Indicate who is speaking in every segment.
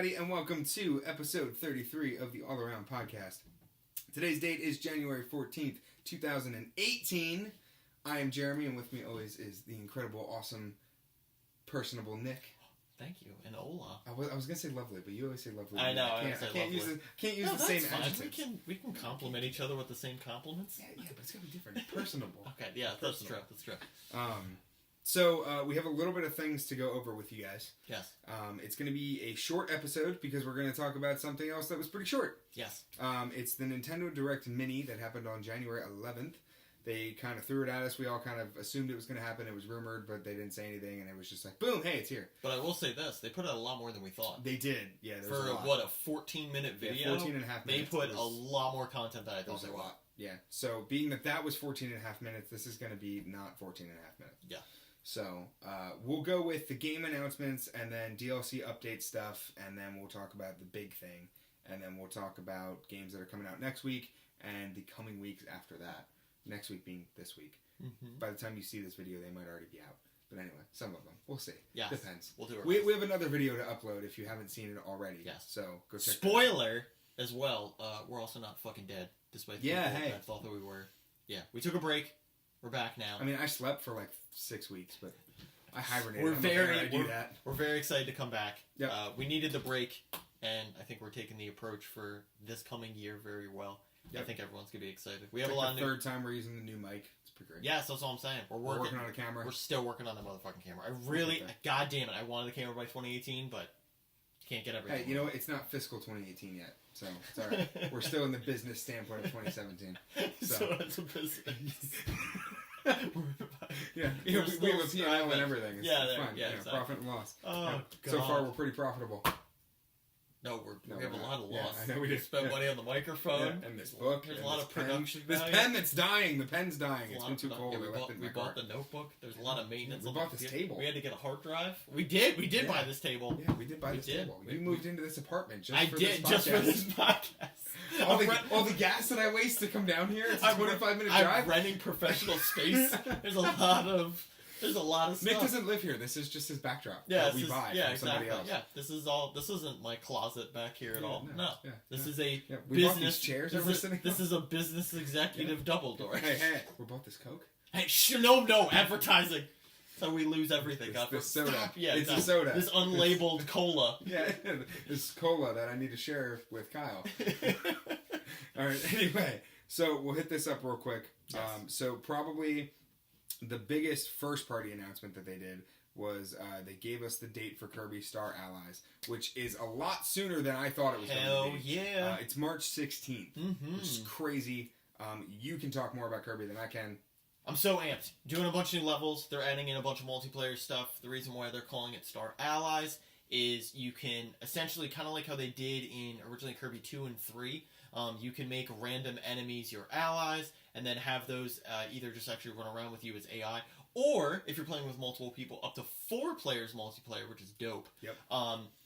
Speaker 1: everybody, and welcome to episode 33 of the All Around Podcast. Today's date is January 14th, 2018. I am Jeremy, and with me always is the incredible, awesome, personable Nick.
Speaker 2: Thank you, and Ola.
Speaker 1: I was going to say lovely, but you always say lovely.
Speaker 2: I know,
Speaker 1: I can't use the same adjectives.
Speaker 2: We can compliment each other with the same compliments.
Speaker 1: Yeah, but it's got to be different. Personable.
Speaker 2: Okay, yeah, that's true.
Speaker 1: So we have a little bit of things to go over with you guys.
Speaker 2: Yes.
Speaker 1: It's going to be a short episode because we're going to talk about something else that was pretty short.
Speaker 2: Yes.
Speaker 1: It's the Nintendo Direct Mini that happened on January 11th. They kind of threw it at us. We all kind of assumed it was going to happen. It was rumored, but they didn't say anything, and it was just like, boom, hey, it's here.
Speaker 2: But I will say this. They put out a lot more than we thought.
Speaker 1: They did. Yeah, there was
Speaker 2: for,
Speaker 1: a lot.
Speaker 2: what, a 14-minute video?
Speaker 1: Yeah, 14 and a half minutes.
Speaker 2: They put a lot more content than I thought they would.
Speaker 1: Yeah, so being that was 14 and a half minutes, this is going to be not 14 and a half minutes.
Speaker 2: Yeah.
Speaker 1: So, we'll go with the game announcements and then DLC update stuff, and then we'll talk about the big thing, and then we'll talk about games that are coming out next week and the coming weeks after that. Next week being this week.
Speaker 2: Mm-hmm.
Speaker 1: By the time you see this video, they might already be out. But anyway, some of them. We'll see.
Speaker 2: Yes.
Speaker 1: Depends.
Speaker 2: We'll do it.
Speaker 1: We have another video to upload if you haven't seen it already.
Speaker 2: Yes.
Speaker 1: So, go check
Speaker 2: Spoiler as well. We're also not fucking dead, despite the people that thought that we were. Yeah, we took a break. We're back now.
Speaker 1: I mean, I slept for like 6 weeks, but I hibernated.
Speaker 2: We're very excited to come back.
Speaker 1: Yep.
Speaker 2: We needed the break, and I think we're taking the approach for this coming year very well. Yep. I think everyone's gonna be excited. We have a lot of
Speaker 1: third time we're using the new mic. It's pretty great.
Speaker 2: Yes, that's all I'm saying. We're working
Speaker 1: on a camera.
Speaker 2: We're still working on the motherfucking camera. God damn it, I wanted the camera by 2018, but can't get everything.
Speaker 1: Hey, you know what? It's not fiscal 2018 yet, so it's all right. We're still in the business standpoint of 2017.
Speaker 2: So it's a business.
Speaker 1: Yeah, we have a P&L and everything. It's fine.
Speaker 2: Yeah, exactly.
Speaker 1: Profit and loss.
Speaker 2: Oh, God.
Speaker 1: So far, we're pretty profitable.
Speaker 2: No, we have a lot of loss.
Speaker 1: I know we
Speaker 2: spent money on the microphone.
Speaker 1: And this book.
Speaker 2: There's a lot of production
Speaker 1: value. This pen that's dying. The pen's dying. It's been too cold.
Speaker 2: We bought the notebook. There's a lot of maintenance.
Speaker 1: We bought this table.
Speaker 2: We had to get a hard drive. We did buy this table.
Speaker 1: Yeah, we did buy this table. You moved into this apartment just for this podcast. All the gas that I waste to come down here. It's a 25-minute drive.
Speaker 2: I'm renting professional space. There's a lot of stuff.
Speaker 1: Nick doesn't live here. This is just his backdrop.
Speaker 2: Yeah,
Speaker 1: that we buy from somebody else.
Speaker 2: Yeah, this isn't my closet back here at all. No. This is a
Speaker 1: we
Speaker 2: business.
Speaker 1: Bought these chairs
Speaker 2: this is a business executive double door.
Speaker 1: Hey, we bought this Coke.
Speaker 2: Hey, no advertising. So we lose everything.
Speaker 1: It's soda.
Speaker 2: Yeah,
Speaker 1: it's a soda.
Speaker 2: This unlabeled cola.
Speaker 1: Yeah, this cola that I need to share with Kyle. All right. Anyway, so we'll hit this up real quick.
Speaker 2: Yes.
Speaker 1: So probably the biggest first-party announcement that they did was they gave us the date for Kirby Star Allies, which is a lot sooner than I thought it was going to be.
Speaker 2: Hell yeah!
Speaker 1: It's March 16th, which is crazy. You can talk more about Kirby than I can.
Speaker 2: I'm so amped. Doing a bunch of new levels. They're adding in a bunch of multiplayer stuff. The reason why they're calling it Star Allies is you can essentially, kind of like how they did in originally Kirby 2 and 3, you can make random enemies your allies, and then have those either just actually run around with you as AI, or if you're playing with multiple people, up to 4 players multiplayer, which is dope.
Speaker 1: Yep.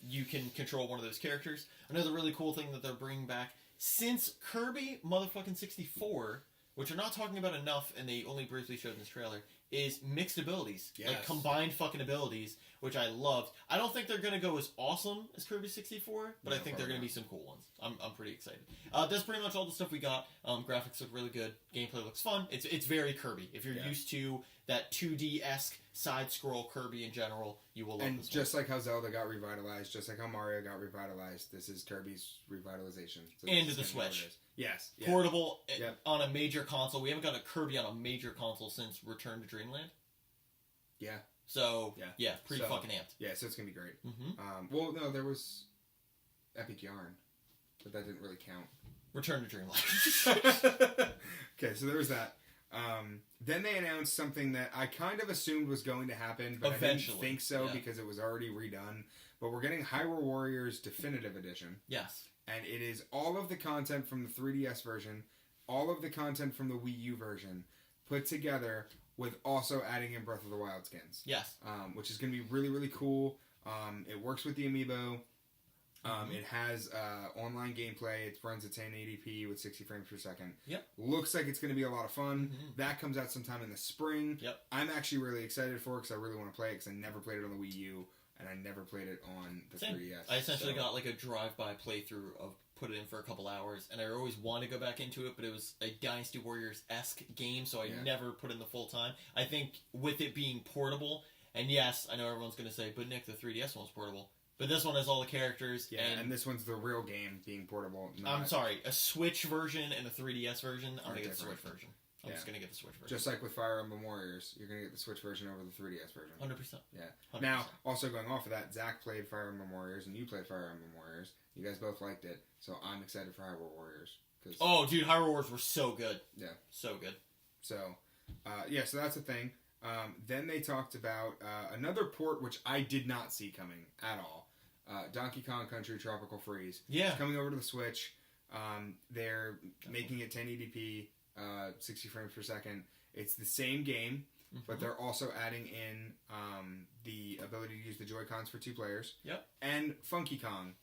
Speaker 2: You can control one of those characters. Another really cool thing that they're bringing back, since Kirby motherfucking 64, which we're not talking about enough, and they only briefly showed in this trailer, is mixed abilities.
Speaker 1: Yes.
Speaker 2: Like combined fucking abilities, which I loved. I don't think they're going to go as awesome as Kirby 64, but I think they're going to be some cool ones. I'm pretty excited. That's pretty much all the stuff we got. Graphics look really good. Gameplay looks fun. It's very Kirby. If you're used to that 2D-esque side-scroll Kirby in general, you will love this one.
Speaker 1: Just like how Zelda got revitalized, just like how Mario got revitalized, this is Kirby's revitalization. So
Speaker 2: and to the Switch.
Speaker 1: Yes. Yeah.
Speaker 2: Portable on a major console. We haven't got a Kirby on a major console since Return to Dreamland.
Speaker 1: Yeah.
Speaker 2: So, pretty fucking amped.
Speaker 1: Yeah, so it's going to be great.
Speaker 2: Mm-hmm.
Speaker 1: Well, no, there was Epic Yarn, but that didn't really count.
Speaker 2: Return to Dreamland.
Speaker 1: Okay, so there was that. Then they announced something that I kind of assumed was going to happen, but
Speaker 2: eventually.
Speaker 1: I didn't think so because it was already redone. But we're getting Hyrule Warriors Definitive Edition.
Speaker 2: Yes.
Speaker 1: And it is all of the content from the 3DS version, all of the content from the Wii U version, put together with also adding in Breath of the Wild skins.
Speaker 2: Yes.
Speaker 1: Which is going to be really, really cool. It works with the Amiibo. It has online gameplay. It runs at 1080p with 60 frames per second.
Speaker 2: Yep.
Speaker 1: Looks like it's going to be a lot of fun. That comes out sometime in the spring.
Speaker 2: Yep.
Speaker 1: I'm actually really excited for it because I really want to play it because I never played it on the Wii U. and I never played it on the
Speaker 2: Same.
Speaker 1: 3DS.
Speaker 2: I essentially
Speaker 1: so-
Speaker 2: got like a drive-by playthrough of put it in for a couple hours, and I always wanted to go back into it, but it was a Dynasty Warriors-esque game, so I
Speaker 1: Yeah.
Speaker 2: never put in the full time. I think with it being portable, and yes, I know everyone's going to say, but Nick, the 3DS one's portable. But this one has all the characters.
Speaker 1: Yeah, and this one's the real game being portable.
Speaker 2: I'm sorry, a Switch version and a 3DS version. I'm going to get the Switch
Speaker 1: different.
Speaker 2: version. I'm
Speaker 1: Yeah.
Speaker 2: just going to get the Switch version.
Speaker 1: Just like with Fire Emblem Warriors, you're going to get the Switch version over the 3DS version.
Speaker 2: 100%.
Speaker 1: Yeah.
Speaker 2: 100%.
Speaker 1: Now, also going off of that, Zach played Fire Emblem Warriors, and you played Fire Emblem Warriors. You guys both liked it, so I'm excited for Hyrule Warriors. Cause,
Speaker 2: Oh, dude, Hyrule Wars were so good.
Speaker 1: Yeah.
Speaker 2: So good.
Speaker 1: So, so that's a thing. Then they talked about another port which I did not see coming at all. Donkey Kong Country Tropical Freeze.
Speaker 2: Yeah.
Speaker 1: It's coming over to the Switch. They're making it 1080p, 60 frames per second. It's the same game, but they're also adding in the ability to use the Joy-Cons for 2 players.
Speaker 2: Yep.
Speaker 1: And Funky Kong.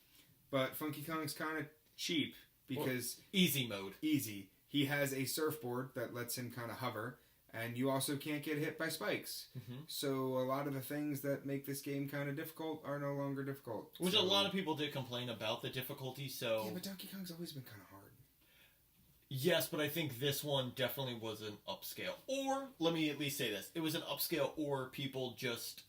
Speaker 1: But Funky Kong's kind of cheap because...
Speaker 2: Easy mode.
Speaker 1: Easy. He has a surfboard that lets him kind of hover, and you also can't get hit by spikes. So a lot of the things that make this game kind of difficult are no longer difficult.
Speaker 2: Which
Speaker 1: so...
Speaker 2: a lot of people did complain about the difficulty, so...
Speaker 1: Yeah, but Donkey Kong's always been kind of hard.
Speaker 2: Yes, but I think this one definitely was an upscale. Or, let me at least say this. It was an upscale, or people just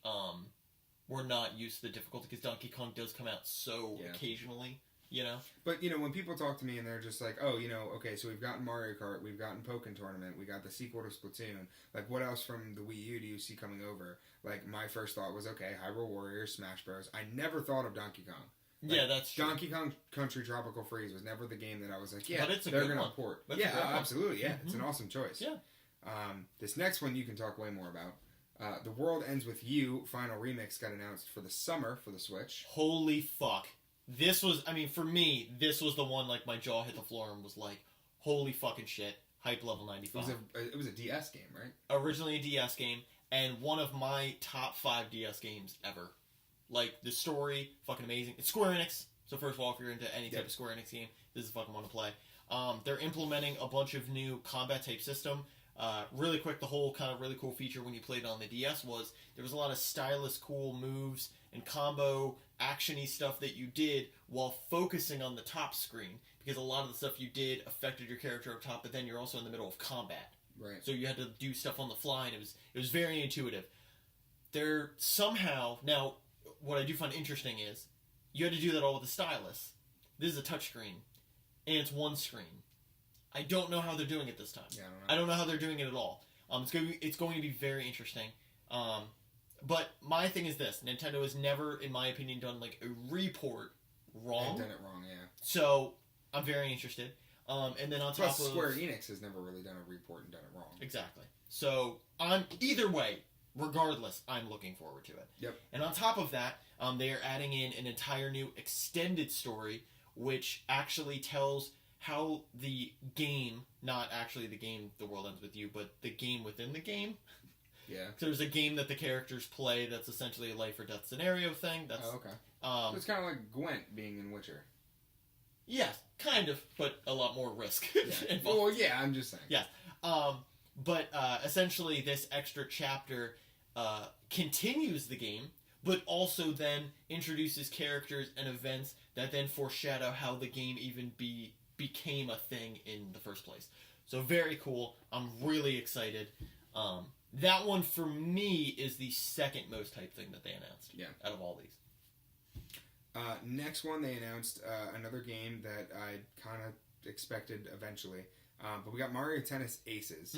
Speaker 2: were not used to the difficulty, because Donkey Kong does come out so occasionally, you know?
Speaker 1: But, when people talk to me and they're just like, oh, okay, so we've gotten Mario Kart, we've gotten Pokken Tournament, we got the sequel to Splatoon, like, what else from the Wii U do you see coming over? Like, my first thought was, okay, Hyrule Warriors, Smash Bros. I never thought of Donkey Kong. Like,
Speaker 2: yeah, that's true.
Speaker 1: Donkey Kong Country Tropical Freeze was never the game that I was like, yeah,
Speaker 2: but it's a
Speaker 1: they're
Speaker 2: good
Speaker 1: going to
Speaker 2: one.
Speaker 1: port.
Speaker 2: That's a
Speaker 1: Yeah,
Speaker 2: good one.
Speaker 1: absolutely, yeah. It's an awesome choice.
Speaker 2: Yeah.
Speaker 1: This next one you can talk way more about. The World Ends With You Final Remix got announced for the summer for the Switch.
Speaker 2: Holy fuck. This was, I mean, for me, this was the one, like, my jaw hit the floor and was like, holy fucking shit. Hype level 95.
Speaker 1: It was a DS game, right?
Speaker 2: Originally a DS game, and one of my top 5 DS games ever. Like, the story, fucking amazing. It's Square Enix, so first of all, if you're into any type of Square Enix game, this is a fucking one to play. They're implementing a bunch of new combat type system. Really quick, the whole kind of really cool feature when you played on the DS was there was a lot of stylish, cool moves and combo action-y stuff that you did while focusing on the top screen, because a lot of the stuff you did affected your character up top, but then you're also in the middle of combat.
Speaker 1: Right.
Speaker 2: So you had to do stuff on the fly, and it was very intuitive. They're somehow now, what I do find interesting is you had to do that all with the stylus. This is a touchscreen, and it's one screen. I don't know how they're doing it this time.
Speaker 1: Yeah,
Speaker 2: I don't know how they're doing it at all. It's going to be very interesting. But my thing is this: Nintendo has never, in my opinion, done like a report wrong.
Speaker 1: They've done it wrong, yeah.
Speaker 2: So I'm very interested. And then on top
Speaker 1: Plus,
Speaker 2: of
Speaker 1: Square Enix has never really done a report and done it wrong.
Speaker 2: Exactly. So I'm either way, regardless, I'm looking forward to it.
Speaker 1: Yep.
Speaker 2: And on top of that, they are adding in an entire new extended story, which actually tells how the game, not actually the game The World Ends With You, but the game within the game.
Speaker 1: Yeah.
Speaker 2: So there's a game that the characters play that's essentially a life or death scenario thing. That's
Speaker 1: okay. So it's kind of like Gwent being in Witcher.
Speaker 2: Yes, kind of, but a lot more risk
Speaker 1: Yeah.
Speaker 2: involved.
Speaker 1: Well, yeah, I'm just saying.
Speaker 2: Yeah. But essentially, this extra chapter continues the game, but also then introduces characters and events that then foreshadow how the game even became a thing in the first place. So very cool. I'm really excited. That one, for me, is the second most hype thing that they announced.
Speaker 1: Yeah.
Speaker 2: Out of all these.
Speaker 1: Next one, they announced another game that I kind of expected eventually. But we got Mario Tennis Aces,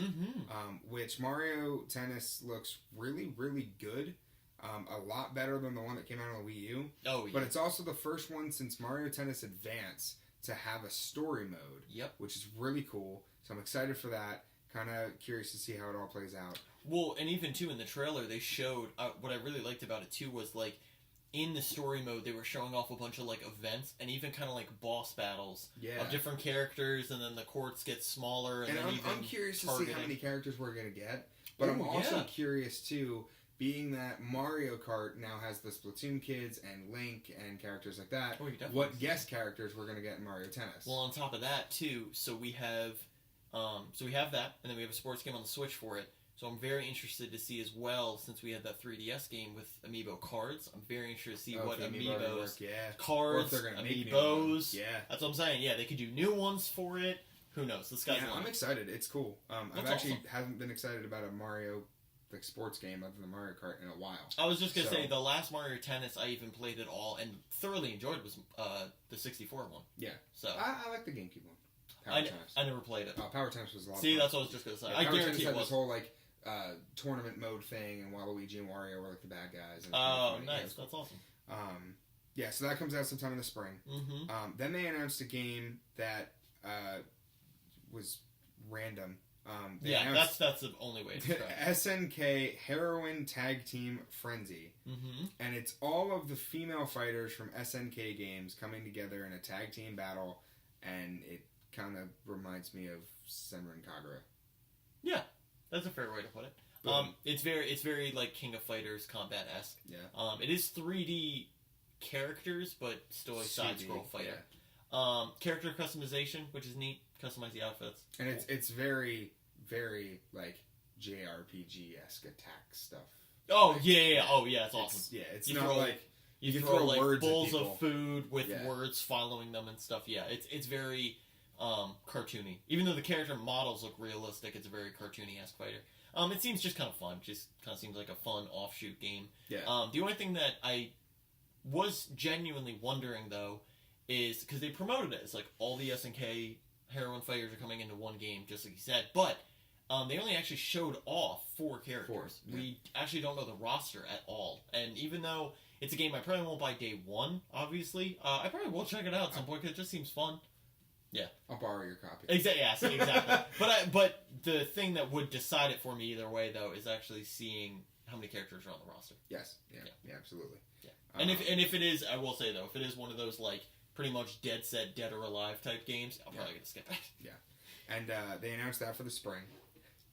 Speaker 1: which Mario Tennis looks really, really good. A lot better than the one that came out on the Wii U.
Speaker 2: Oh, yeah.
Speaker 1: But it's also the first one since Mario Tennis Advance to have a story mode.
Speaker 2: Yep.
Speaker 1: Which is really cool. So I'm excited for that. Kind of curious to see how it all plays out.
Speaker 2: Well, and even, too, in the trailer, they showed... what I really liked about it, too, was, like, in the story mode, they were showing off a bunch of, like, events and even kind of, like, boss battles of different characters, and then the courts get smaller. And then
Speaker 1: I'm curious to see how many characters we're going to get. But I'm also curious, too, being that Mario Kart now has the Splatoon kids and Link and characters like that, what guest characters we're going to get in Mario Tennis.
Speaker 2: Well, on top of that, too, so we have that, and then we have a sports game on the Switch for it. So I'm very interested to see as well, since we had that 3DS game with amiibo cards. I'm very interested to see what
Speaker 1: if the
Speaker 2: amiibos,
Speaker 1: work, yeah. Or
Speaker 2: cards,
Speaker 1: if they're gonna make new
Speaker 2: amiibos.
Speaker 1: ones. Yeah.
Speaker 2: That's what I'm saying. Yeah, they could do new ones for it. Who knows? The sky's the
Speaker 1: I'm
Speaker 2: limit.
Speaker 1: excited. It's cool. I've
Speaker 2: That's
Speaker 1: actually
Speaker 2: awesome.
Speaker 1: haven't been excited about a Mario like sports game other than Mario Kart in a while.
Speaker 2: I was just gonna
Speaker 1: So-
Speaker 2: say the last Mario Tennis I even played at all and thoroughly enjoyed was the 64 one.
Speaker 1: Yeah.
Speaker 2: So
Speaker 1: I like the GameCube one. Power Tennis.
Speaker 2: I never played it.
Speaker 1: Power Tennis was a lot
Speaker 2: See,
Speaker 1: of fun.
Speaker 2: that's what I was just gonna say.
Speaker 1: Yeah,
Speaker 2: I
Speaker 1: Power Tennis
Speaker 2: guarantee
Speaker 1: had
Speaker 2: it
Speaker 1: this
Speaker 2: was.
Speaker 1: whole like tournament mode thing, and Waluigi and Wario were like the bad guys. And
Speaker 2: Oh,
Speaker 1: Yeah,
Speaker 2: nice.
Speaker 1: it was
Speaker 2: That's awesome.
Speaker 1: yeah, so that comes out sometime in the spring.
Speaker 2: Mm-hmm.
Speaker 1: Then they announced a game that was random. They
Speaker 2: Yeah,
Speaker 1: announced
Speaker 2: that's the only way to describe it.
Speaker 1: SNK Heroine Tag Team Frenzy.
Speaker 2: Mm-hmm.
Speaker 1: And it's all of the female fighters from SNK games coming together in a tag team battle, and it kind of reminds me of Senran Kagura.
Speaker 2: That's a fair way to put it.
Speaker 1: Boom.
Speaker 2: It's very like King of Fighters combat-esque.
Speaker 1: Yeah.
Speaker 2: It is 3D characters, but still a side-scroll
Speaker 1: 2D,
Speaker 2: fighter.
Speaker 1: yeah.
Speaker 2: Character customization, which is neat. Customize the outfits.
Speaker 1: And it's very, very like JRPG-esque attack stuff.
Speaker 2: Oh yeah. Oh yeah, it's awesome.
Speaker 1: It's
Speaker 2: You
Speaker 1: not
Speaker 2: throw-
Speaker 1: like
Speaker 2: You
Speaker 1: can
Speaker 2: throw
Speaker 1: throw
Speaker 2: like
Speaker 1: words at
Speaker 2: bowls
Speaker 1: people.
Speaker 2: of food with
Speaker 1: Yeah.
Speaker 2: words following them and stuff. Yeah, it's very cartoony. Even though the character models look realistic, it's a very cartoony-esque fighter. It seems just kind of fun. Just kind of seems like a fun offshoot game.
Speaker 1: Yeah.
Speaker 2: The only thing that I was genuinely wondering though is because they promoted it as like all the SNK heroine fighters are coming into one game, just like you said, but they only actually showed off 4 characters.
Speaker 1: 4, yeah.
Speaker 2: We actually don't know the roster at all, and even though it's a game I probably won't buy day one, obviously, I probably will check it out at some point because it just seems fun.
Speaker 1: I'll borrow your copy.
Speaker 2: Exactly. Yes, exactly. But the thing that would decide it for me either way though is actually seeing how many characters are on the roster.
Speaker 1: Yes. Yeah, absolutely.
Speaker 2: Yeah. And if it is, I will say though, if it is one of those like pretty much dead set, dead or alive type games, I'm probably gonna skip it.
Speaker 1: And they announced that for the spring.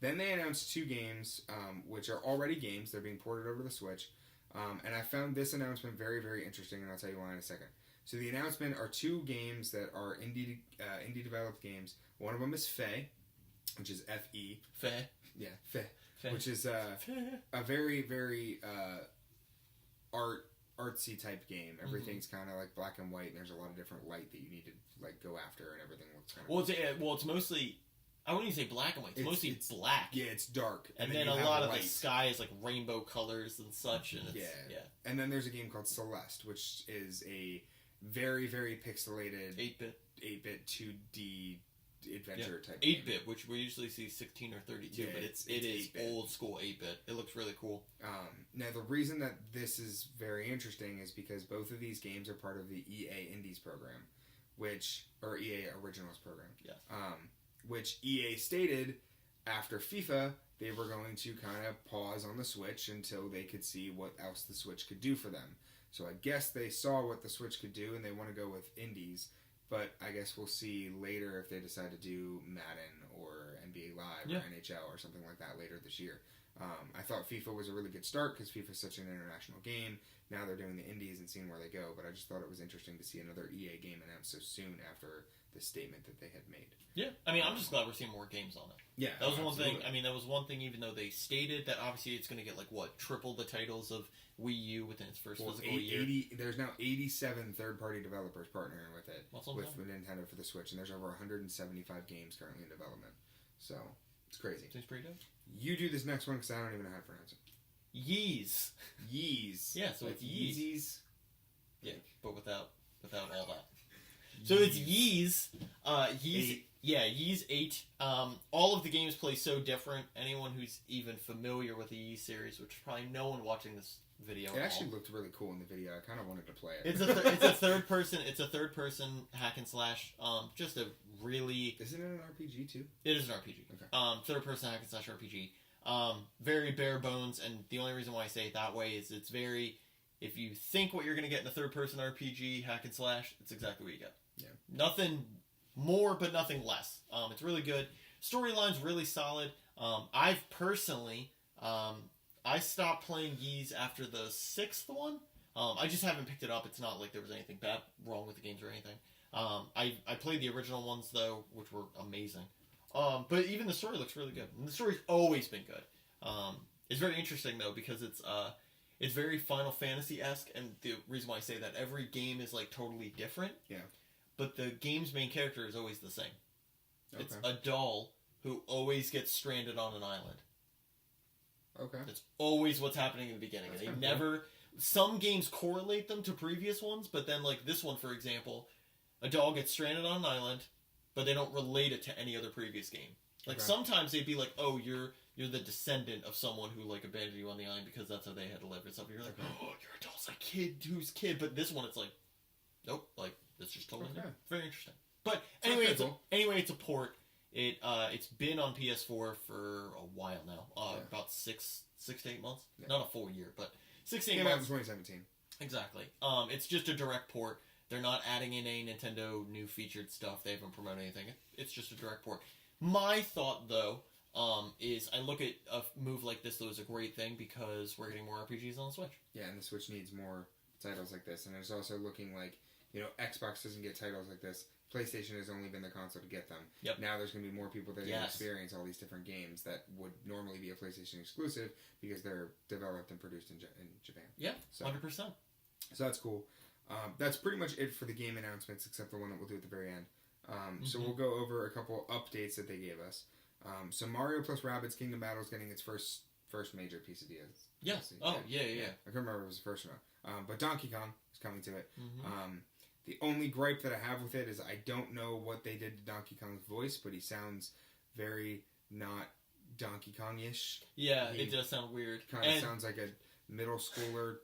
Speaker 1: Then they announced 2 games, which are already games. They're being ported over to the Switch. And I found this announcement very, very interesting, and I'll tell you why in a second. So the announcement are 2 games that are indie developed games. One of them is Fe, which is F-E.
Speaker 2: Fair.
Speaker 1: Yeah, Fe.
Speaker 2: Fair.
Speaker 1: Which is
Speaker 2: Fair.
Speaker 1: a very, very artsy type game. Everything's kind of like black and white, and there's a lot of different light that you need to like go after, and everything looks kind of
Speaker 2: Well, it's mostly. I wouldn't even say black and white. It's mostly
Speaker 1: it's-
Speaker 2: black.
Speaker 1: yeah, it's dark,
Speaker 2: And then
Speaker 1: you
Speaker 2: a
Speaker 1: have
Speaker 2: lot of
Speaker 1: light.
Speaker 2: the sky is like rainbow colors and such. And it's, yeah.
Speaker 1: And then there's a game called Celeste, which is a very, very pixelated
Speaker 2: 8-bit.
Speaker 1: 8-bit 2D adventure type
Speaker 2: 8-bit, which we usually see 16 or 32,
Speaker 1: Yeah,
Speaker 2: but
Speaker 1: it's
Speaker 2: it is
Speaker 1: 8-bit.
Speaker 2: old school 8-bit. It looks really cool.
Speaker 1: Now, the reason that this is very interesting is because both of these games are part of the EA Indies program, or EA Originals program.
Speaker 2: Yes.
Speaker 1: Which EA stated after FIFA they were going to kind of pause on the Switch until they could see what else the Switch could do for them. So I guess they saw what the Switch could do and they want to go with indies. But I guess we'll see later if they decide to do Madden or NBA Live or NHL or something like that later this year. I thought FIFA was a really good start because FIFA is such an international game. Now they're doing the indies and seeing where they go. But I just thought it was interesting to see another EA game announced so soon after the statement that they had made.
Speaker 2: Yeah, I mean, I'm just glad we're seeing more games on it.
Speaker 1: Yeah,
Speaker 2: That was one thing.
Speaker 1: absolutely.
Speaker 2: I mean, that was one thing. Even though they stated that obviously it's going to get like triple the titles of Wii U within its first
Speaker 1: Well,
Speaker 2: physical year.
Speaker 1: there's now 87 third-party developers partnering with it,
Speaker 2: That's what I'm
Speaker 1: with
Speaker 2: saying.
Speaker 1: Nintendo for the Switch, and there's over 175 games currently in development. So, it's crazy.
Speaker 2: Seems pretty dope.
Speaker 1: You do this next one because I don't even know how to pronounce it.
Speaker 2: Yeez.
Speaker 1: Yeez.
Speaker 2: Yeah, so
Speaker 1: Like
Speaker 2: it's Yeez.
Speaker 1: Yeezys.
Speaker 2: Yeah, but without all that. So it's Yeez. Yeez.
Speaker 1: 8.
Speaker 2: Yeah, Yeez 8. All of the games play so different. Anyone who's even familiar with the Yeez series, which probably no one watching this video.
Speaker 1: It
Speaker 2: at
Speaker 1: actually
Speaker 2: all.
Speaker 1: looked really cool in the video. I kind of wanted to play it.
Speaker 2: It's a third person. It's a third person hack and slash. Just a really.
Speaker 1: Isn't it an RPG too?
Speaker 2: It is an RPG.
Speaker 1: Okay.
Speaker 2: Third person hack and slash RPG. Very bare bones, and the only reason why I say it that way is it's very. If you think what you're going to get in a third person RPG hack and slash, it's exactly what you get.
Speaker 1: Yeah.
Speaker 2: Nothing more, but nothing less. It's really good. Storyline's really solid. I've personally, I stopped playing Yeez after the 6th one. I just haven't picked it up. It's not like there was anything bad wrong with the games or anything. I played the original ones though, which were amazing. But even the story looks really good. And the story's always been good. It's very interesting though because it's very Final Fantasy-esque, and the reason why I say that every game is like totally different.
Speaker 1: Yeah.
Speaker 2: But the game's main character is always the same.
Speaker 1: Okay.
Speaker 2: It's a doll who always gets stranded on an island.
Speaker 1: Okay.
Speaker 2: That's always what's happening in the beginning.
Speaker 1: That's
Speaker 2: They
Speaker 1: kinda
Speaker 2: never. Some games correlate them to previous ones, but then like this one, for example, a doll gets stranded on an island, but they don't relate it to any other previous game. Like
Speaker 1: Okay.
Speaker 2: sometimes they'd be like, "Oh, you're the descendant of someone who like abandoned you on the island because that's how they had to live," and stuff. You're like,
Speaker 1: Okay.
Speaker 2: "Oh, your doll's a kid who's kid," but this one it's like, nope, like it's just totally
Speaker 1: Okay.
Speaker 2: new. Very interesting. But
Speaker 1: Sounds
Speaker 2: anyway,
Speaker 1: pretty cool.
Speaker 2: it's a port. It's been on PS4 for a while now.
Speaker 1: Yeah.
Speaker 2: About 6 to 8 months.
Speaker 1: Yeah.
Speaker 2: Not a full year, but 6 to 8
Speaker 1: Came out in
Speaker 2: months.
Speaker 1: 2017.
Speaker 2: Exactly. It's just a direct port. They're not adding in any Nintendo new featured stuff. They haven't promoted anything. It's just a direct port. My thought, though, is I look at a move like this though as a great thing because we're getting more RPGs on the Switch.
Speaker 1: Yeah, and the Switch needs more titles like this. And it's also looking like, Xbox doesn't get titles like this. PlayStation has only been the console to get them.
Speaker 2: Yep.
Speaker 1: Now there's going to be more people that are going to
Speaker 2: Yes.
Speaker 1: experience all these different games that would normally be a PlayStation exclusive because they're developed and produced in Japan.
Speaker 2: Yeah,
Speaker 1: So
Speaker 2: 100%.
Speaker 1: So that's cool. That's pretty much it for the game announcements, except the one that we'll do at the very end. So we'll go over a couple updates that they gave us. So Mario plus Rabbids Kingdom Battle is getting its first major piece of DLC.
Speaker 2: Yes. Oh, yeah.
Speaker 1: I couldn't remember if it was the first one. But Donkey Kong is coming to it.
Speaker 2: Mm-hmm.
Speaker 1: The only gripe that I have with it is I don't know what they did to Donkey Kong's voice, but he sounds very not Donkey Kong-ish.
Speaker 2: Yeah,
Speaker 1: He
Speaker 2: it does sound weird.
Speaker 1: Kind of sounds like a middle schooler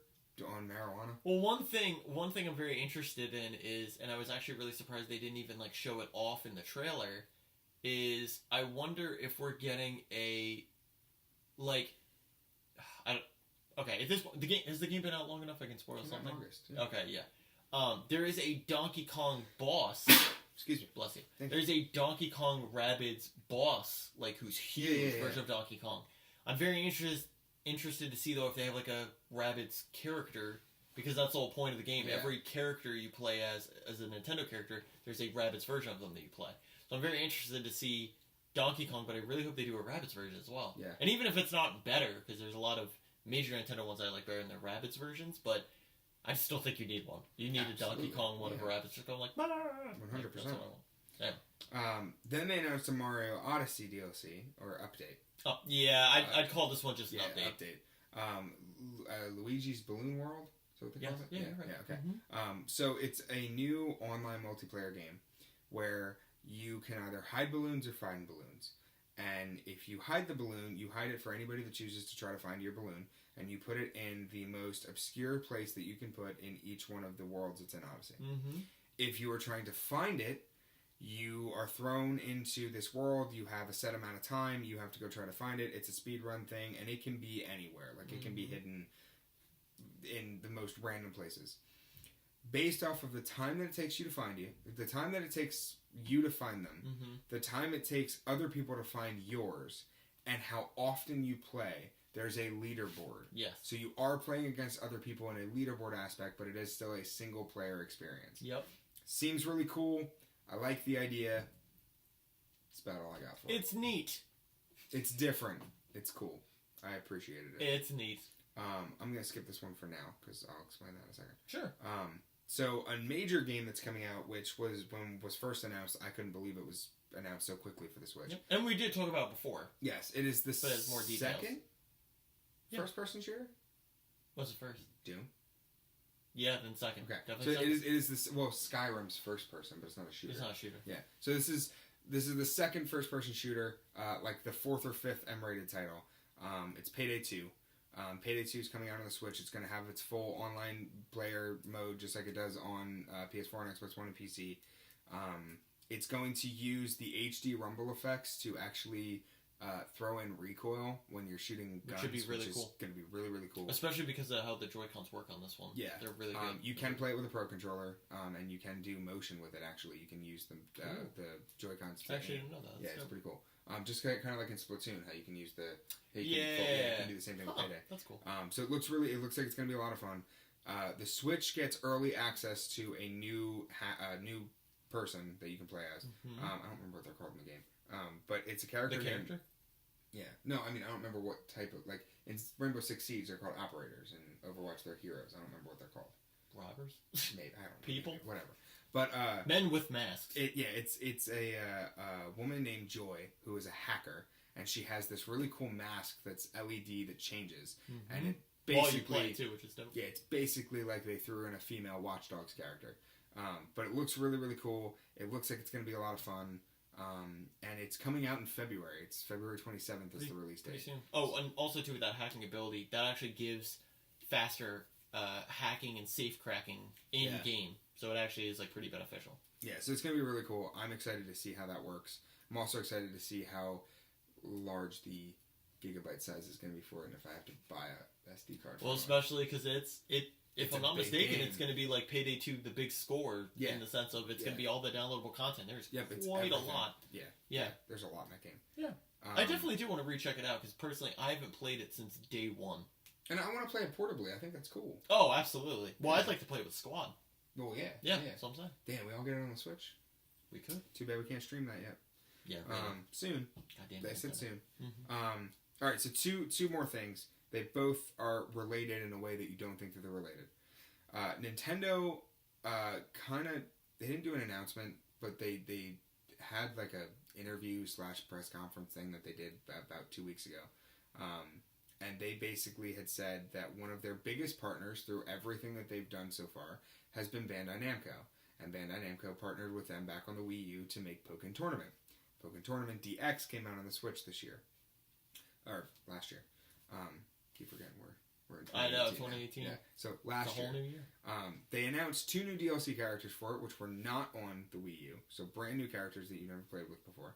Speaker 1: on marijuana.
Speaker 2: Well, one thing I'm very interested in is, and I was actually really surprised they didn't even like show it off in the trailer, is I wonder if we're getting a, like, okay, if this the game has the game been out long enough I can spoil
Speaker 1: Came out in
Speaker 2: something.
Speaker 1: August, yeah.
Speaker 2: Okay, yeah. There is a Donkey Kong boss.
Speaker 1: Excuse me.
Speaker 2: Bless you.
Speaker 1: Thank you.
Speaker 2: There's a Donkey Kong Rabbids boss, like who's huge version of Donkey Kong. I'm very interested to see though if they have like a Rabbids character, because that's the whole point of the game.
Speaker 1: Yeah.
Speaker 2: Every character you play as a Nintendo character, there's a Rabbids version of them that you play. So I'm very interested to see Donkey Kong, but I really hope they do a Rabbids version as well.
Speaker 1: Yeah.
Speaker 2: And even if it's not better, because there's a lot of major Nintendo ones I like better than their Rabbids versions, but I still think you need one. You need
Speaker 1: Absolutely.
Speaker 2: a Donkey Kong one of Rabbids just going like 100%.
Speaker 1: 100%. Then they announced a Mario Odyssey DLC or update.
Speaker 2: Oh, yeah, I'd call this one just an update.
Speaker 1: Luigi's Balloon World. So what they call it?
Speaker 2: Yeah, right.
Speaker 1: Yeah, okay.
Speaker 2: Mm-hmm.
Speaker 1: So it's a new online multiplayer game where you can either hide balloons or find balloons. And if you hide the balloon, you hide it for anybody that chooses to try to find your balloon, and you put it in the most obscure place that you can put in each one of the worlds that's in Odyssey.
Speaker 2: Mm-hmm.
Speaker 1: If you are trying to find it, you are thrown into this world, you have a set amount of time, you have to go try to find it, it's a speedrun thing, and it can be anywhere. Like, it can be hidden in the most random places. Based off of the time that it takes you to find you, the time that it takes you to find them, the time it takes other people to find yours, and how often you play, there's a leaderboard.
Speaker 2: Yes.
Speaker 1: So you are playing against other people in a leaderboard aspect, but it is still a single player experience.
Speaker 2: Yep.
Speaker 1: Seems really cool. I like the idea. That's about all I got for it.
Speaker 2: It's neat.
Speaker 1: It's different. It's cool. I appreciated it.
Speaker 2: It's neat.
Speaker 1: I'm going to skip this one for now, because I'll explain that in a second.
Speaker 2: Sure.
Speaker 1: So a major game that's coming out, which was when was first announced, I couldn't believe it was announced so quickly for the Switch.
Speaker 2: Yep. And we did talk about it before.
Speaker 1: Yes, it is the
Speaker 2: But it's more details.
Speaker 1: second
Speaker 2: Yeah.
Speaker 1: first-person shooter?
Speaker 2: What's it first?
Speaker 1: Doom.
Speaker 2: Yeah, then second.
Speaker 1: Okay.
Speaker 2: Definitely
Speaker 1: So
Speaker 2: second.
Speaker 1: it is this. Well, Skyrim's first person, but it's not a shooter.
Speaker 2: It's not a shooter.
Speaker 1: Yeah. So this is the second first person shooter, like the fourth or fifth M-rated title. It's Payday 2. Payday 2 is coming out on the Switch. It's going to have its full online player mode, just like it does on PS4 and Xbox One and PC. It's going to use the HD rumble effects to actually throw in recoil when you're shooting guns,
Speaker 2: Which should be really
Speaker 1: which
Speaker 2: cool.
Speaker 1: is going to be really, really cool.
Speaker 2: Especially because of how the Joy-Cons work on this one.
Speaker 1: Yeah.
Speaker 2: They're really good.
Speaker 1: You can play it with a Pro Controller, and you can do motion with it, actually. You can use the Joy-Cons.
Speaker 2: I actually didn't know that.
Speaker 1: Yeah,
Speaker 2: That's
Speaker 1: it's
Speaker 2: dope.
Speaker 1: pretty cool. Just kind of like in Splatoon, how you can use the... You can do the same thing with Payday.
Speaker 2: That's cool.
Speaker 1: So it looks like it's going to be a lot of fun. The Switch gets early access to a new person that you can play as. I don't remember what they're called in the game. But it's a character
Speaker 2: The
Speaker 1: named...
Speaker 2: character?
Speaker 1: Yeah. No, I mean, I don't remember what type of, like, in Rainbow Six Siege, they're called operators. In Overwatch, they're heroes. I don't remember what they're called.
Speaker 2: Robbers?
Speaker 1: Maybe. I don't know.
Speaker 2: People?
Speaker 1: Maybe, whatever. But,
Speaker 2: Men with masks.
Speaker 1: it's a woman named Joy who is a hacker, and she has this really cool mask that's LED that changes.
Speaker 2: Mm-hmm.
Speaker 1: And it
Speaker 2: While
Speaker 1: basically...
Speaker 2: you play too, which is dope.
Speaker 1: Yeah, it's basically like they threw in a female Watch Dogs character. But it looks really, really cool. It looks like it's going to be a lot of fun. And it's coming out in February. It's February 27th is the release date.
Speaker 2: Pretty soon. Oh, and also too with that hacking ability, that actually gives faster hacking and safe cracking in game. So it actually is like pretty beneficial.
Speaker 1: Yeah, so it's going to be really cool. I'm excited to see how that works. I'm also excited to see how large the gigabyte size is going to be for it, and if I have to buy a SD card.
Speaker 2: Well, especially because if I'm not mistaken,
Speaker 1: game.
Speaker 2: It's going to be like Payday 2, the big score,
Speaker 1: Yeah.
Speaker 2: in the sense of it's going to be all the downloadable content. There's
Speaker 1: it's
Speaker 2: quite a
Speaker 1: everything.
Speaker 2: lot.
Speaker 1: Yeah. There's a lot in that game.
Speaker 2: Yeah. I definitely do want to recheck it out because personally, I haven't played it since day one.
Speaker 1: And I want to play it portably. I think that's cool.
Speaker 2: Oh, absolutely. Well, I'd like to play it with Squad.
Speaker 1: Well, yeah.
Speaker 2: Yeah, that's what I'm saying.
Speaker 1: Damn, we all get it on the Switch?
Speaker 2: We could.
Speaker 1: Too bad we can't stream that yet.
Speaker 2: Yeah.
Speaker 1: Soon.
Speaker 2: Goddamn.
Speaker 1: They said soon.
Speaker 2: Mm-hmm.
Speaker 1: All right, so two more things. They both are related in a way that you don't think that they're related. Nintendo they didn't do an announcement, but they had like a interview / press conference thing that they did about 2 weeks ago. And they basically had said that one of their biggest partners through everything that they've done so far has been Bandai Namco. And Bandai Namco partnered with them back on the Wii U to make Pokken Tournament. Pokken Tournament DX came out on the Switch this year. Or last year. Keep forgetting we're in 2018
Speaker 2: I know,
Speaker 1: now.
Speaker 2: 2018.
Speaker 1: Yeah. So last
Speaker 2: it's a
Speaker 1: year.
Speaker 2: whole new year.
Speaker 1: They announced 2 new DLC characters for it, which were not on the Wii U. So brand new characters that you've never played with before.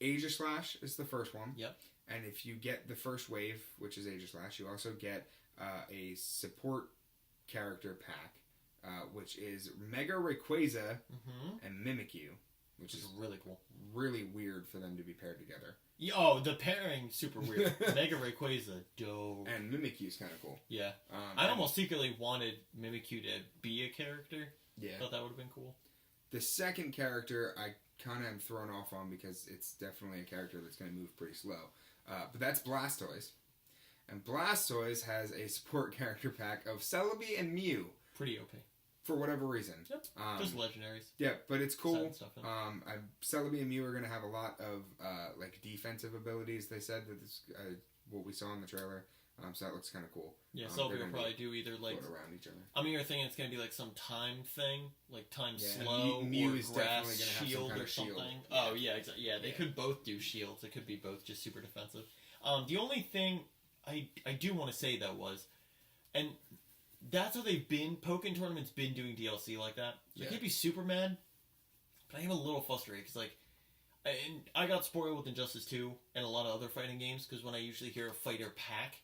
Speaker 1: Aegislash is the first one.
Speaker 2: Yep.
Speaker 1: And if you get the first wave, which is Aegislash, you also get a support character pack, which is Mega Rayquaza and Mimikyu, which is
Speaker 2: really cool.
Speaker 1: Really weird for them to be paired together.
Speaker 2: Yeah, oh, the pairing super weird. Mega Rayquaza, dope.
Speaker 1: And Mimikyu's kind of cool.
Speaker 2: Yeah. I almost secretly wanted Mimikyu to be a character.
Speaker 1: Yeah.
Speaker 2: Thought that would have been cool.
Speaker 1: The second character I kind of am thrown off on because it's definitely a character that's going to move pretty slow. But that's Blastoise. And Blastoise has a support character pack of Celebi and Mew.
Speaker 2: Pretty OP.
Speaker 1: For whatever reason.
Speaker 2: Yep. Just legendaries.
Speaker 1: Yeah, but it's cool.
Speaker 2: Stuff
Speaker 1: Celebi and Mew are going to have a lot of like defensive abilities. They said that this, what we saw in the trailer. So that looks kind of cool.
Speaker 2: Yeah, Celebi will probably do either like
Speaker 1: around each other.
Speaker 2: I mean, you're thinking it's going to be like some time thing, like time
Speaker 1: Yeah,
Speaker 2: slow
Speaker 1: Mew
Speaker 2: or
Speaker 1: is
Speaker 2: grass
Speaker 1: definitely gonna have some
Speaker 2: shield
Speaker 1: kind
Speaker 2: or
Speaker 1: of shield.
Speaker 2: something.
Speaker 1: Yeah.
Speaker 2: Oh yeah, exactly. Yeah, they could both do shields. It could be both just super defensive. The only thing I do want to say though was, and that's how they've been. Pokken Tournament's been doing DLC like that. So I can't be super mad, but I am a little frustrated because like, and I got spoiled with Injustice 2 and a lot of other fighting games because when I usually hear a fighter pack,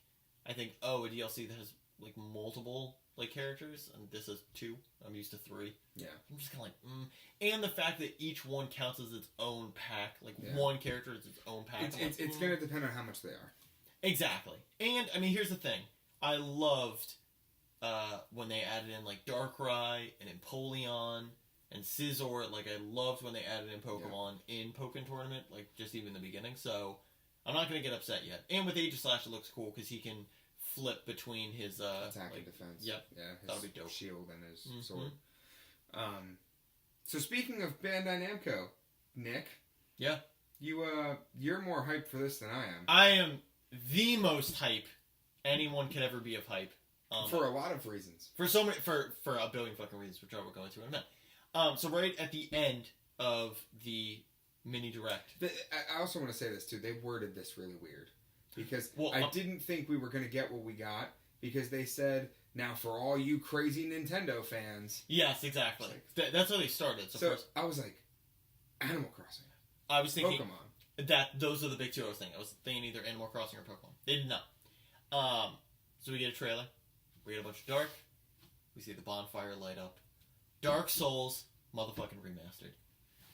Speaker 2: I think, oh, a DLC that has like multiple like characters, and this is 2. I'm used to 3.
Speaker 1: Yeah.
Speaker 2: I'm just kind of like, And the fact that each one counts as its own pack, like one character is its own pack.
Speaker 1: It's going to depend on how much they are.
Speaker 2: Exactly. And, I mean, here's the thing. I loved when they added in, like, Darkrai and Empoleon and Scizor. Like, I loved when they added in Pokemon in Pokken Tournament, like, just even in the beginning. So, I'm not going to get upset yet. And with Aegislash, it looks cool because he can flip between his
Speaker 1: attack
Speaker 2: like,
Speaker 1: and defense.
Speaker 2: Yep.
Speaker 1: Yeah, his
Speaker 2: that'll be dope.
Speaker 1: Shield and his sword. So speaking of Bandai Namco, Nick.
Speaker 2: Yeah.
Speaker 1: You're more hyped for this than I am.
Speaker 2: I am the most hype anyone could ever be of hype.
Speaker 1: For a lot of reasons.
Speaker 2: For so many, for a billion fucking reasons, which I will go into in a minute. So right at the end of the mini direct.
Speaker 1: I also want to say this too. They worded this really weird. Because
Speaker 2: well,
Speaker 1: I didn't think we were going to get what we got. Because they said, now for all you crazy Nintendo fans.
Speaker 2: Yes, exactly. That's how they started. So first,
Speaker 1: I was like, Animal Crossing.
Speaker 2: I was thinking
Speaker 1: Pokemon.
Speaker 2: Those are the big two I was thinking. I was thinking either Animal Crossing or Pokemon. They did not. So we get a trailer. We get a bunch of dark. We see the bonfire light up. Dark Souls, motherfucking remastered.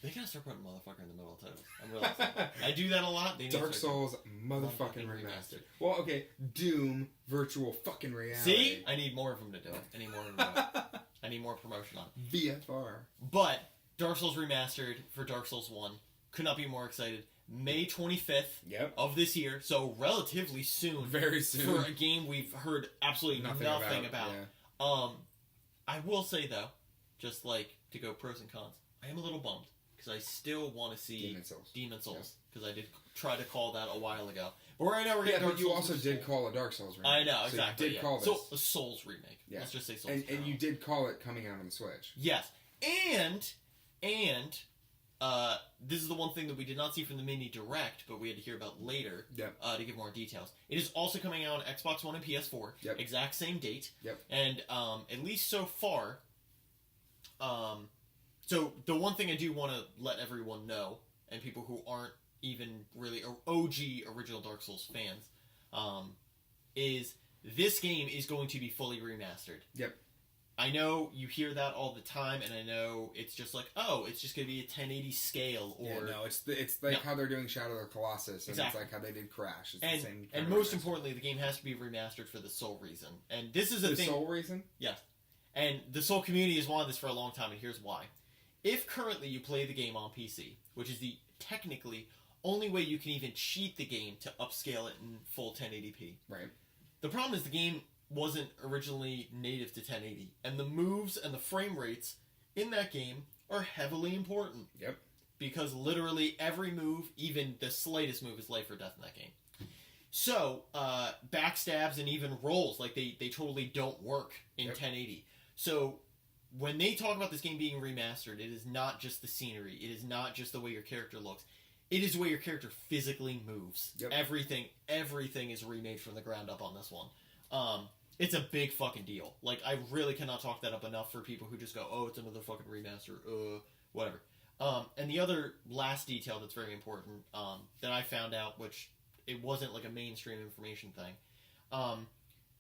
Speaker 2: They gotta start putting motherfucker in the middle of titles. I'm realizing. I do that a lot.
Speaker 1: Dark Souls, motherfucking remastered. Well, okay, Doom, virtual fucking reality.
Speaker 2: See? I need more of them to do it. I need more of them to do it. I need more promotion on it.
Speaker 1: VFR.
Speaker 2: But Dark Souls remastered for Dark Souls 1. Could not be more excited. May 25th
Speaker 1: Yep.
Speaker 2: of this year, so relatively soon.
Speaker 1: Very soon.
Speaker 2: For a game we've heard absolutely nothing about.
Speaker 1: Yeah.
Speaker 2: I will say, though, just like to go pros and cons, I am a little bummed because I still want to see Demon Souls because I did try to call that a while ago. But right now we're getting Dark Souls.
Speaker 1: But you also did call a Dark Souls remake.
Speaker 2: I know,
Speaker 1: so
Speaker 2: exactly.
Speaker 1: You did call this.
Speaker 2: So, a Souls remake.
Speaker 1: Yeah.
Speaker 2: Let's just say Souls.
Speaker 1: And you did call it coming out on the Switch.
Speaker 2: Yes. And this is the one thing that we did not see from the mini direct, but we had to hear about later to give more details. It is also coming out on Xbox One and PS4.
Speaker 1: Yep.
Speaker 2: Exact same date.
Speaker 1: Yep.
Speaker 2: And at least so far, so the one thing I do want to let everyone know, and people who aren't even really OG original Dark Souls fans, is this game is going to be fully remastered.
Speaker 1: Yep.
Speaker 2: I know you hear that all the time, and I know it's just like, oh, it's just going to be a 1080 scale, or...
Speaker 1: Yeah, no, it's like how they're doing Shadow of the Colossus, and
Speaker 2: exactly.
Speaker 1: It's like how they did Crash. It's
Speaker 2: and,
Speaker 1: the same
Speaker 2: and most importantly, the game has to be remastered for the sole reason. And this is the thing...
Speaker 1: The sole reason?
Speaker 2: Yes. And the Soul community has wanted this for a long time, and here's why. If currently you play the game on PC, which is the technically only way you can even cheat the game to upscale it in full 1080p.
Speaker 1: Right.
Speaker 2: The problem is the game wasn't originally native to 1080, and the moves and the frame rates in that game are heavily important.
Speaker 1: Yep.
Speaker 2: Because literally every move, even the slightest move, is life or death in that game. So, backstabs and even rolls, like they totally don't work in 1080. So, when they talk about this game being remastered, it is not just the scenery, it is not just the way your character looks, it is the way your character physically moves.
Speaker 1: Yep.
Speaker 2: Everything is remade from the ground up on this one. It's a big fucking deal. Like, I really cannot talk that up enough for people who just go, oh, it's another fucking remaster, whatever. And the other last detail that's very important, that I found out, which it wasn't like a mainstream information thing,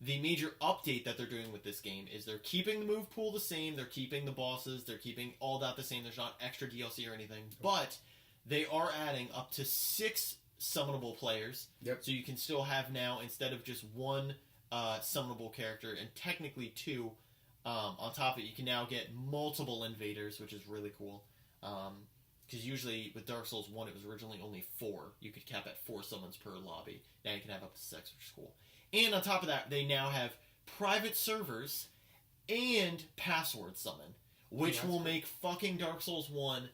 Speaker 2: the major update that they're doing with this game is they're keeping the move pool the same, they're keeping the bosses, they're keeping all that the same, there's not extra DLC or anything, but they are adding up to 6 summonable players, so you can still have now, instead of just one summonable character, and technically 2, on top of it, you can now get multiple invaders, which is really cool, because usually with Dark Souls 1 it was originally only 4, you could cap at 4 summons per lobby, now you can have up to 6, which is cool. And on top of that, they now have private servers and password summon, which will make fucking Dark Souls 1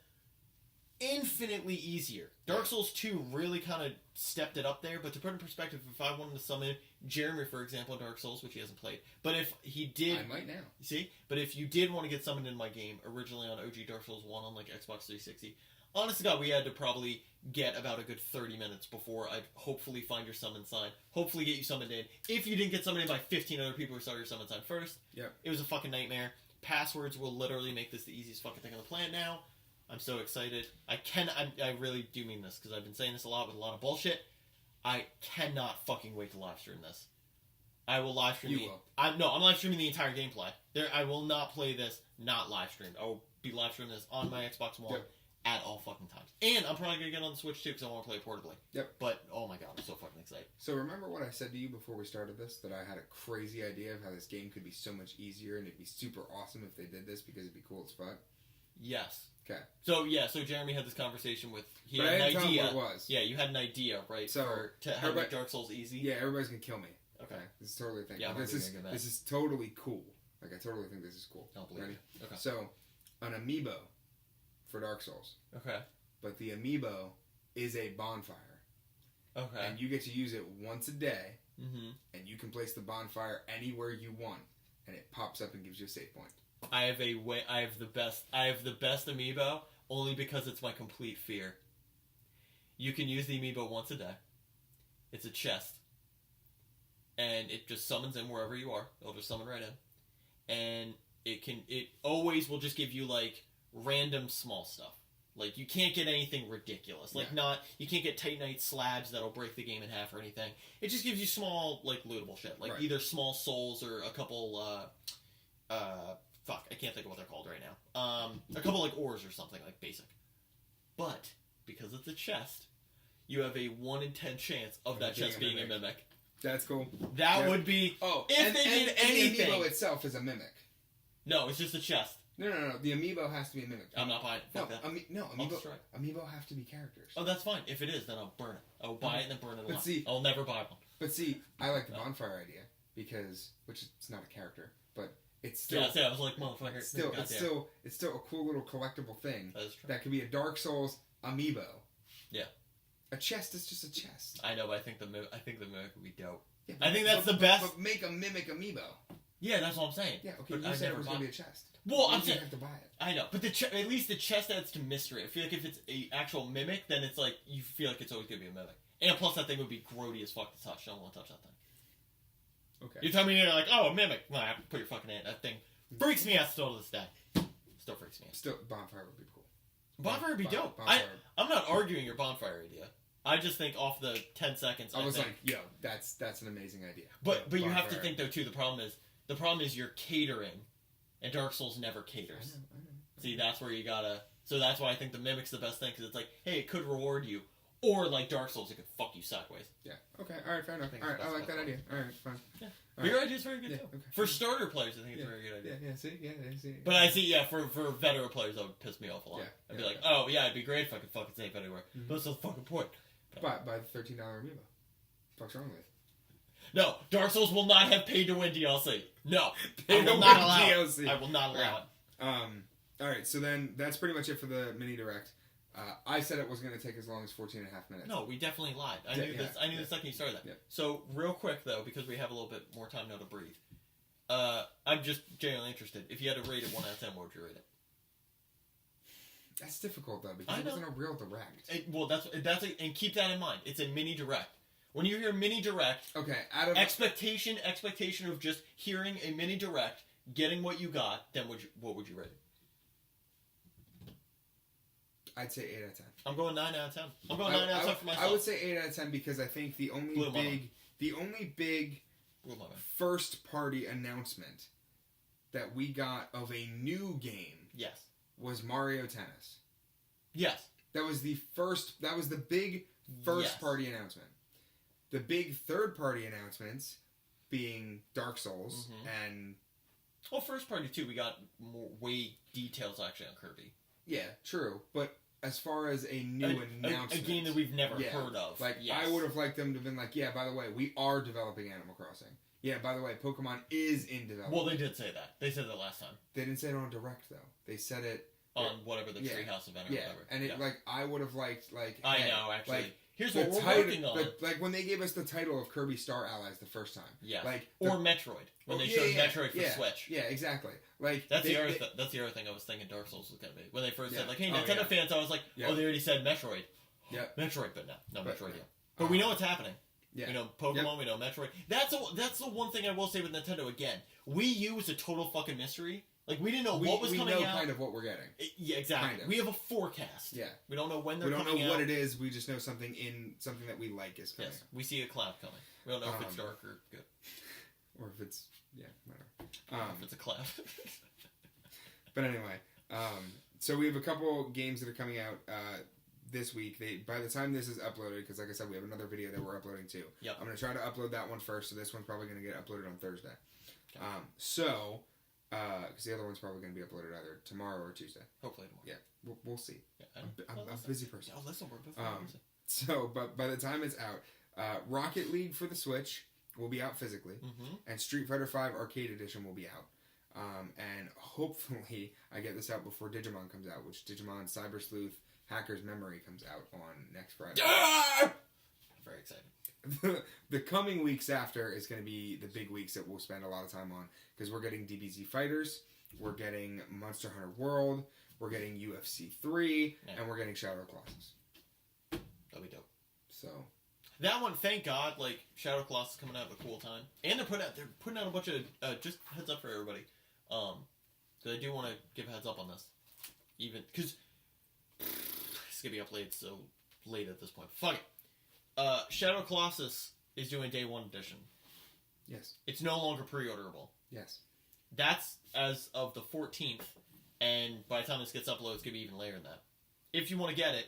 Speaker 2: infinitely easier. Dark Souls 2 really kind of stepped it up there, but to put in perspective, if I wanted to summon Jeremy, for example, in Dark Souls, which he hasn't played, but if he did...
Speaker 1: I might now.
Speaker 2: See? But if you did want to get summoned in my game, originally on OG Dark Souls 1 on like Xbox 360, honest to God, we had to probably get about a good 30 minutes before I'd hopefully find your summon sign, hopefully get you summoned in. If you didn't get summoned in by 15 other people who saw your summon sign first, it was a fucking nightmare. Passwords will literally make this the easiest fucking thing on the planet now. I'm so excited. I really do mean this, because I've been saying this a lot with a lot of bullshit. I cannot fucking wait to live stream this. I will live stream I'm live streaming the entire gameplay. I will not play this not live streamed. I will be live streaming this on my Xbox One at all fucking times. And I'm probably going to get on the Switch too, because I want to play it portably. Yep. But, oh my god, I'm so fucking excited.
Speaker 1: So remember what I said to you before we started this? That I had a crazy idea of how this game could be so much easier, and it'd be super awesome if they did this, because it'd be cool as fuck?
Speaker 2: Yes.
Speaker 1: Okay.
Speaker 2: So Jeremy had this conversation with... He had an idea.
Speaker 1: Tell him what it was.
Speaker 2: Yeah, you had an idea, right?
Speaker 1: So,
Speaker 2: to how to make Dark Souls easy?
Speaker 1: Yeah, everybody's going to kill me.
Speaker 2: Okay.
Speaker 1: This is totally a thing.
Speaker 2: Yeah,
Speaker 1: this is totally cool. Like, I totally think this is cool.
Speaker 2: I'll believe
Speaker 1: Ready?
Speaker 2: it. Okay.
Speaker 1: So, an amiibo for Dark Souls.
Speaker 2: Okay.
Speaker 1: But the amiibo is a bonfire.
Speaker 2: Okay.
Speaker 1: And you get to use it once a day.
Speaker 2: Mm-hmm.
Speaker 1: And you can place the bonfire anywhere you want. And it pops up and gives you a save point.
Speaker 2: I have the best amiibo, only because it's my complete fear. You can use the amiibo once a day. It's a chest. And it just summons in wherever you are. It'll just summon right in. And it always will just give you, like, random small stuff. Like, you can't get anything ridiculous. Like, you can't get Titanite slabs that'll break the game in half or anything. It just gives you small, like, lootable shit. Like, either small souls or a couple, I can't think of what they're called right now. A couple, like, ores or something, like, basic. But, because it's a chest, you have a 1 in 10 chance of that chest being a mimic.
Speaker 1: That's cool.
Speaker 2: That would be...
Speaker 1: Oh,
Speaker 2: if they did anything...
Speaker 1: the amiibo itself is a mimic.
Speaker 2: No, it's just a chest.
Speaker 1: No. The amiibo has to be a mimic.
Speaker 2: I'm not buying it.
Speaker 1: No,
Speaker 2: Fuck that.
Speaker 1: amiibo have to be characters.
Speaker 2: Oh, that's fine. If it is, then I'll burn it. I'll buy it and then burn it alive.
Speaker 1: see-
Speaker 2: I'll never buy one.
Speaker 1: But see, I like the bonfire idea because, which it's not a character, but it's still,
Speaker 2: Yeah, I was like, motherfucker.
Speaker 1: it's still a cool little collectible thing
Speaker 2: That is true.
Speaker 1: that could be a Dark Souls amiibo.
Speaker 2: Yeah.
Speaker 1: A chest is just a chest.
Speaker 2: I know, but I think the mimic would be dope.
Speaker 1: Yeah,
Speaker 2: I think that's the best.
Speaker 1: But make a mimic amiibo.
Speaker 2: Yeah, that's what I'm saying.
Speaker 1: Yeah, okay.
Speaker 2: But
Speaker 1: You
Speaker 2: I've
Speaker 1: said it
Speaker 2: never
Speaker 1: was
Speaker 2: bought-
Speaker 1: gonna be a chest.
Speaker 2: Well, I'm
Speaker 1: You
Speaker 2: saying
Speaker 1: have to buy it.
Speaker 2: I know, but at least the chest adds to mystery. I feel like if it's a actual mimic, then it's like you feel like it's always gonna be a mimic. And plus, that thing would be grody as fuck to touch. I don't want to touch that thing.
Speaker 1: Okay.
Speaker 2: You tell me you're like, oh, a mimic. Well, I have to put your fucking hand. That thing freaks me out still to this day. Still freaks me out.
Speaker 1: Still, bonfire would be cool.
Speaker 2: Bonfire would be dope.
Speaker 1: Bonfire.
Speaker 2: I'm not arguing your bonfire idea. I just think off the 10 seconds,
Speaker 1: I was
Speaker 2: think,
Speaker 1: like, yo, that's an amazing idea.
Speaker 2: But you have to
Speaker 1: Bonfire.
Speaker 2: think though too. The problem is you're catering, and Dark Souls never caters.
Speaker 1: I know.
Speaker 2: See, that's where you gotta. So that's why I think the mimic's the best thing because it's like, hey, it could reward you, or like Dark Souls, it could fuck you sideways.
Speaker 1: Yeah. Okay. All right. Fair enough.
Speaker 2: think
Speaker 1: All right.
Speaker 2: that's
Speaker 1: I like
Speaker 2: the
Speaker 1: that
Speaker 2: best
Speaker 1: idea. All right. Fine.
Speaker 2: Yeah.
Speaker 1: All
Speaker 2: Your
Speaker 1: right.
Speaker 2: idea's very good
Speaker 1: Yeah,
Speaker 2: too.
Speaker 1: okay.
Speaker 2: For starter players, I think it's
Speaker 1: Yeah.
Speaker 2: a very good idea.
Speaker 1: Yeah. See. Yeah. See.
Speaker 2: But I see, yeah, for veteran players, that would piss me off a lot.
Speaker 1: Yeah,
Speaker 2: I'd be
Speaker 1: yeah,
Speaker 2: like, oh yeah, it'd be great if I could fucking save anywhere.
Speaker 1: Mhm.
Speaker 2: But that's the fucking point.
Speaker 1: Buy the $13 amiibo. What's wrong with?
Speaker 2: No, Dark Souls will not have paid to win DLC. No,
Speaker 1: Pay
Speaker 2: I
Speaker 1: to
Speaker 2: will not
Speaker 1: win
Speaker 2: allow
Speaker 1: DLC.
Speaker 2: it. I will not allow it.
Speaker 1: All right. So then that's pretty much it for the mini direct. I said it was going to take as long as 14 and a half minutes.
Speaker 2: No, we definitely lied. I
Speaker 1: Yeah,
Speaker 2: knew this. I knew
Speaker 1: yeah.
Speaker 2: the second you started that.
Speaker 1: Yeah.
Speaker 2: So real quick though, because we have a little bit more time now to breathe. I'm just genuinely interested. If you had to rate it 1 out of 10, what would you rate it?
Speaker 1: That's difficult though because
Speaker 2: I
Speaker 1: it
Speaker 2: know.
Speaker 1: wasn't a real direct.
Speaker 2: And keep that in mind. It's a mini direct. When you hear mini direct,
Speaker 1: Okay. Out of
Speaker 2: expectation of just hearing a mini direct, getting what you got, then what would you rate it?
Speaker 1: I'd say 8 out of 10.
Speaker 2: I'm going 9 out of 10. I'm going 9 out of 10 for myself.
Speaker 1: I would say 8 out of 10 because I think the only
Speaker 2: Blew my
Speaker 1: big
Speaker 2: Blew my mind.
Speaker 1: first party announcement that we got of a new game
Speaker 2: Yes.
Speaker 1: was Mario Tennis.
Speaker 2: Yes.
Speaker 1: That was the big first
Speaker 2: Yes.
Speaker 1: party announcement. The big third party announcements being Dark Souls
Speaker 2: Mhm.
Speaker 1: and
Speaker 2: Well, first party too. We got way details actually on Kirby.
Speaker 1: yeah, true. But as far as a new announcement,
Speaker 2: a game that we've never
Speaker 1: Yeah.
Speaker 2: heard of.
Speaker 1: like
Speaker 2: Yes.
Speaker 1: I would have liked them to have been like, yeah, by the way, we are developing Animal Crossing. Yeah, by the way, Pokemon is in development.
Speaker 2: Well, they did say that. They said that last time
Speaker 1: They didn't say it on Direct though. They said it
Speaker 2: on whatever the
Speaker 1: Yeah.
Speaker 2: Treehouse event or
Speaker 1: yeah,
Speaker 2: whatever.
Speaker 1: and it
Speaker 2: Yeah.
Speaker 1: like I would have liked like
Speaker 2: I
Speaker 1: hey,
Speaker 2: know actually.
Speaker 1: like,
Speaker 2: Here's
Speaker 1: the
Speaker 2: what we're
Speaker 1: title,
Speaker 2: working on.
Speaker 1: like when they gave us the title of Kirby Star Allies the first time.
Speaker 2: Yeah.
Speaker 1: Like
Speaker 2: Or Metroid when they
Speaker 1: yeah,
Speaker 2: showed
Speaker 1: yeah,
Speaker 2: Metroid for
Speaker 1: yeah,
Speaker 2: Switch.
Speaker 1: Yeah, exactly. Like
Speaker 2: That's
Speaker 1: they-
Speaker 2: the other.
Speaker 1: they-
Speaker 2: That's the other thing I was thinking. Dark Souls was gonna be when they first
Speaker 1: Yeah.
Speaker 2: said like, "Hey,
Speaker 1: Oh,
Speaker 2: Nintendo
Speaker 1: yeah.
Speaker 2: fans," I was like,
Speaker 1: Yeah.
Speaker 2: "Oh, they already said Metroid."
Speaker 1: Yeah.
Speaker 2: Metroid, but no
Speaker 1: But-
Speaker 2: Metroid yet. But we know what's happening.
Speaker 1: Yeah.
Speaker 2: We know Pokemon. We know Metroid. That's the one thing I will say with Nintendo again. Wii U was a total fucking mystery. Like we didn't know what was
Speaker 1: we
Speaker 2: coming
Speaker 1: know
Speaker 2: out.
Speaker 1: kind of what we're getting.
Speaker 2: Yeah, exactly.
Speaker 1: kind of.
Speaker 2: We have a forecast.
Speaker 1: Yeah.
Speaker 2: We don't know when they're
Speaker 1: We don't know
Speaker 2: coming
Speaker 1: what
Speaker 2: out.
Speaker 1: it is. We just know something that we like is coming.
Speaker 2: Yes, we see a cloud coming. We don't know if it's
Speaker 1: Um,
Speaker 2: dark or good.
Speaker 1: Or if it's whatever.
Speaker 2: If it's a cloud.
Speaker 1: But anyway, so we have a couple games that are coming out this week. By the time this is uploaded, because like I said, we have another video that we're uploading too.
Speaker 2: Yep.
Speaker 1: I'm gonna try to upload that one first, so this one's probably gonna get uploaded on Thursday.
Speaker 2: Okay.
Speaker 1: Because the other one's probably gonna be uploaded either tomorrow or Tuesday.
Speaker 2: Hopefully tomorrow.
Speaker 1: Yeah, we'll see.
Speaker 2: Yeah,
Speaker 1: I'm
Speaker 2: well,
Speaker 1: a
Speaker 2: listen.
Speaker 1: busy person.
Speaker 2: Oh, listen, we're both busy.
Speaker 1: So, but by the time it's out, Rocket League for the Switch will be out physically,
Speaker 2: Mm-hmm.
Speaker 1: and Street Fighter V Arcade Edition will be out. And hopefully I get this out before Digimon comes out, which Digimon Cyber Sleuth Hacker's Memory comes out on next Friday.
Speaker 2: I'm very excited.
Speaker 1: The coming weeks after is going to be the big weeks that we'll spend a lot of time on, because we're getting DBZ Fighters, we're getting Monster Hunter World, we're getting UFC 3,
Speaker 2: Yeah.
Speaker 1: and we're getting Shadow of the Colossus.
Speaker 2: That'll be dope.
Speaker 1: So
Speaker 2: That one, thank God, like Shadow Colossus is coming out at a cool time, and they're putting out a bunch of just heads up for everybody. So I do want to give a heads up on this, even because it's gonna be up late, so late at this point. Fuck it. Shadow Colossus is doing Day 1 edition.
Speaker 1: yes,
Speaker 2: It's no longer pre-orderable.
Speaker 1: yes.
Speaker 2: That's as of the 14th, and by the time this gets uploaded, it's gonna be even later than that. If you want to get it,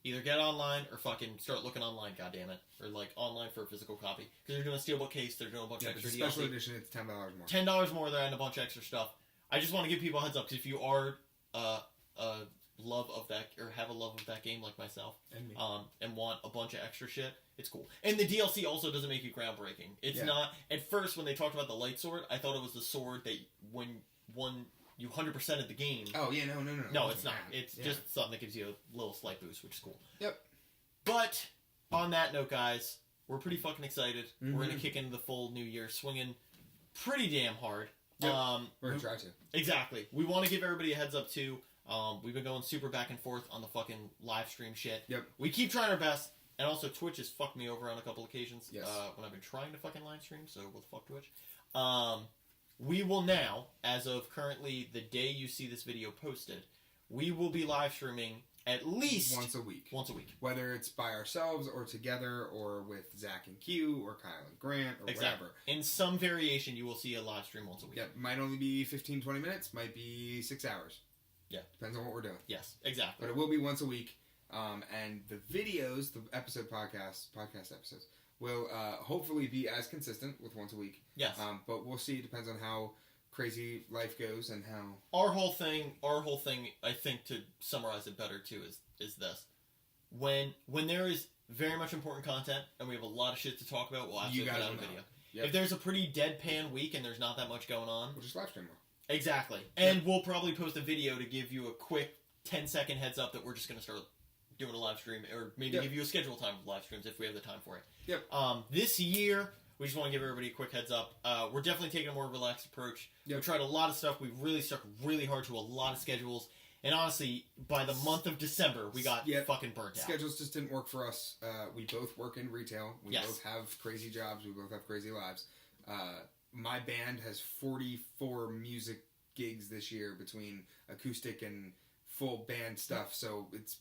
Speaker 2: either get it online or fucking start looking online, goddammit. Or like online for a physical copy. Because they're doing a steelbook case, they're doing a bunch
Speaker 1: Yeah,
Speaker 2: of
Speaker 1: but
Speaker 2: extra
Speaker 1: the special
Speaker 2: DLC.
Speaker 1: edition, it's $10 more.
Speaker 2: $10 more, they're adding a bunch of extra stuff. I just want to give people a heads up, because if you are a love of that, or have a love of that game like myself,
Speaker 1: And me.
Speaker 2: and want a bunch of extra shit, it's cool. And the DLC also doesn't make you groundbreaking. It's not. At first, when they talked about the light sword, I thought it was the sword that when you 100%ed the game.
Speaker 1: Oh yeah, no.
Speaker 2: No, it's not. It's just something that gives you a little slight boost, which is cool.
Speaker 1: Yep.
Speaker 2: But on that note, guys, we're pretty fucking excited.
Speaker 1: Mm-hmm.
Speaker 2: We're gonna kick into the full new year swinging pretty damn hard.
Speaker 1: Yep. We're gonna try to.
Speaker 2: Exactly. We want to give everybody a heads up too. We've been going super back and forth on the fucking live stream shit.
Speaker 1: Yep.
Speaker 2: We keep trying our best, and also Twitch has fucked me over on a couple occasions.
Speaker 1: Yes.
Speaker 2: When I've been trying to fucking live stream, so what the fuck, Twitch? We will now, as of currently the day you see this video posted, we will be live streaming at least
Speaker 1: once a week. Whether it's by ourselves or together or with Zach and Q or Kyle and Grant or whatever.
Speaker 2: In some variation, you will see a live stream once a week.
Speaker 1: Yep. Might only be 15-20 minutes. Might be 6 hours.
Speaker 2: Yeah.
Speaker 1: Depends on what we're doing.
Speaker 2: Yes, exactly.
Speaker 1: But it will be once a week. And the videos, the podcast episodes, will hopefully be as consistent with once a week.
Speaker 2: Yes.
Speaker 1: But we'll see. It depends on how crazy life goes and how...
Speaker 2: Our whole thing, I think, to summarize it better too, is this. When there is very much important content and we have a lot of shit to talk about, we'll absolutely put out a video.
Speaker 1: Yep.
Speaker 2: If there's a pretty deadpan week and there's not that much going on...
Speaker 1: We'll just live stream more.
Speaker 2: Exactly. And we'll probably post a video to give you a quick 10-second heads up that we're just going to start doing a live stream, or maybe give you a schedule time of live streams if we have the time for it.
Speaker 1: Yep.
Speaker 2: This year, we just want to give everybody a quick heads up. We're definitely taking a more relaxed approach.
Speaker 1: Yep.
Speaker 2: We tried a lot of stuff. We really stuck really hard to a lot of schedules. And honestly, by the month of December, we got fucking burnt out.
Speaker 1: Schedules just didn't work for us. We both work in retail. We
Speaker 2: Yes.
Speaker 1: both have crazy jobs. We both have crazy lives. My band has 44 music gigs this year between acoustic and full band stuff, so it's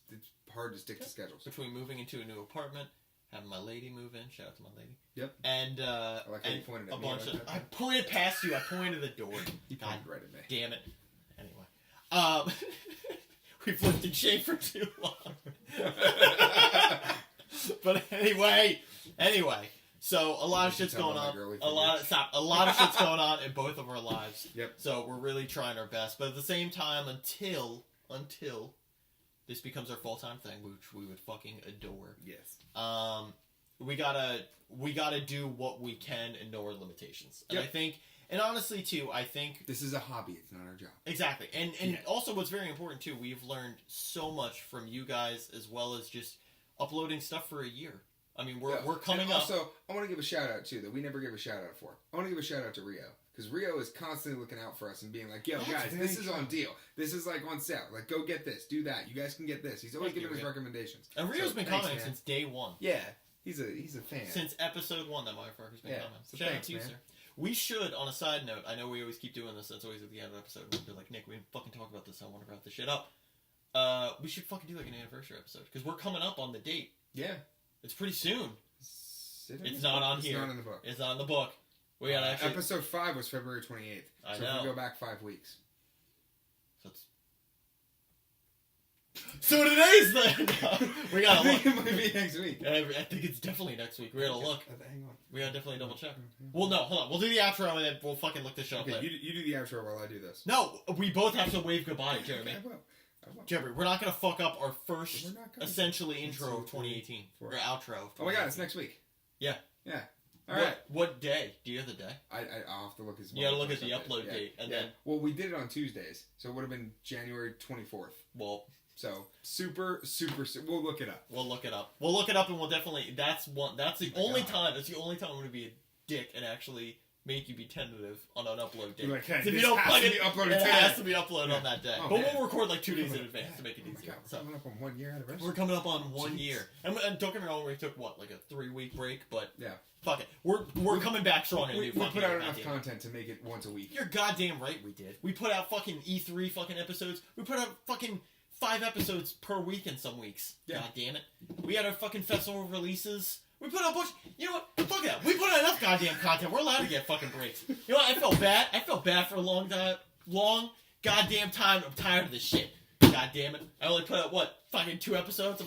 Speaker 1: hard to stick to schedules.
Speaker 2: Between moving into a new apartment, having my lady move in, shout out to my lady.
Speaker 1: Yep.
Speaker 2: And
Speaker 1: I like how you pointed at
Speaker 2: a
Speaker 1: me
Speaker 2: bunch
Speaker 1: like
Speaker 2: of
Speaker 1: that.
Speaker 2: I pointed past you. I pointed the door.
Speaker 1: You
Speaker 2: God
Speaker 1: pointed right at me.
Speaker 2: damn it. Anyway, we've lived in shame for too long. But anyway. So a lot of shit's going on. A lot of shit's going on in both of our lives.
Speaker 1: Yep.
Speaker 2: So we're really trying our best, but at the same time, until this becomes our full-time thing, which we would fucking adore.
Speaker 1: Yes.
Speaker 2: We gotta do what we can and know our limitations. And I think, and honestly too, I think
Speaker 1: this is a hobby. It's not our job.
Speaker 2: Exactly. And also what's very important too, we've learned so much from you guys, as well as just uploading stuff for a year. I mean, we're coming up.
Speaker 1: Also, I want to give a shout out too that we never give a shout out for. I want to give a shout out to Rio, because Rio is constantly looking out for us and being like, "Yo, guys, this is on deal. This is like on sale. Like, go get this, do that. You guys can get this." He's always giving us recommendations.
Speaker 2: And Rio's been commenting since day one.
Speaker 1: Yeah, he's a fan.
Speaker 2: Since episode 1, that motherfucker's been commenting.
Speaker 1: So
Speaker 2: shout
Speaker 1: thanks,
Speaker 2: out to you,
Speaker 1: man.
Speaker 2: sir. We should, on a side note, I know we always keep doing this. That's always at the end of the episode. We'll be like, Nick, we didn't fucking talk about this. I want to wrap this shit up. We should fucking do like an anniversary episode, because we're coming up on the date.
Speaker 1: Yeah,
Speaker 2: it's pretty soon.
Speaker 1: It's
Speaker 2: not on
Speaker 1: here.
Speaker 2: It's
Speaker 1: not in the book.
Speaker 2: It's not in the book. We gotta actually...
Speaker 1: Episode 5 was February 28th.
Speaker 2: I
Speaker 1: so
Speaker 2: know.
Speaker 1: if we go back 5 weeks.
Speaker 2: So today's then. We gotta look.
Speaker 1: I think it might be next week.
Speaker 2: I think it's definitely next week. We gotta look.
Speaker 1: Hang on.
Speaker 2: We gotta definitely double check. Well, no, hold on. We'll do the outro and then we'll fucking look this shit up
Speaker 1: Okay,
Speaker 2: later.
Speaker 1: you do the outro while I do this.
Speaker 2: No, we both have to wave goodbye, Jeremy.
Speaker 1: I will.
Speaker 2: Jeremy, we're not gonna fuck up our first,
Speaker 1: We're not gonna.
Speaker 2: essentially, intro of 2018. Or outro of 2018.
Speaker 1: Oh my god, it's next week.
Speaker 2: Yeah.
Speaker 1: Yeah. All right.
Speaker 2: What day? Do you have the day?
Speaker 1: I'll have to look at.
Speaker 2: You gotta look at the upload date, and then.
Speaker 1: Well, we did it on Tuesdays, so it would have been January 24th.
Speaker 2: Well.
Speaker 1: So super. We'll look it up.
Speaker 2: We'll look it up, and we'll definitely. That's the only time. That's the only time I'm gonna be a dick and actually make you be tentative on an upload date.
Speaker 1: Like, hey,
Speaker 2: if you don't plug it,
Speaker 1: it
Speaker 2: has to be uploaded on that day.
Speaker 1: Oh,
Speaker 2: but
Speaker 1: man.
Speaker 2: we'll record like 2 days in advance to make it easier.
Speaker 1: We're coming up on 1 year anniversary.
Speaker 2: We're coming up on 1 year, and don't get me wrong, we took like a 3-week break, but
Speaker 1: yeah,
Speaker 2: fuck it, we're coming back strong.
Speaker 1: We put out enough content to make it once a week.
Speaker 2: You're goddamn right, we did. We put out fucking E3 fucking episodes. We put out fucking 5 episodes per week in some weeks. Yeah. God damn it. We had our fucking festival releases. We put out a bunch. You know what? Fuck that. We put out enough goddamn content. We're allowed to get fucking breaks. You know what? I felt bad. I felt bad for a long goddamn time. I'm tired of this shit. God damn it. I only put out fucking 2 episodes. I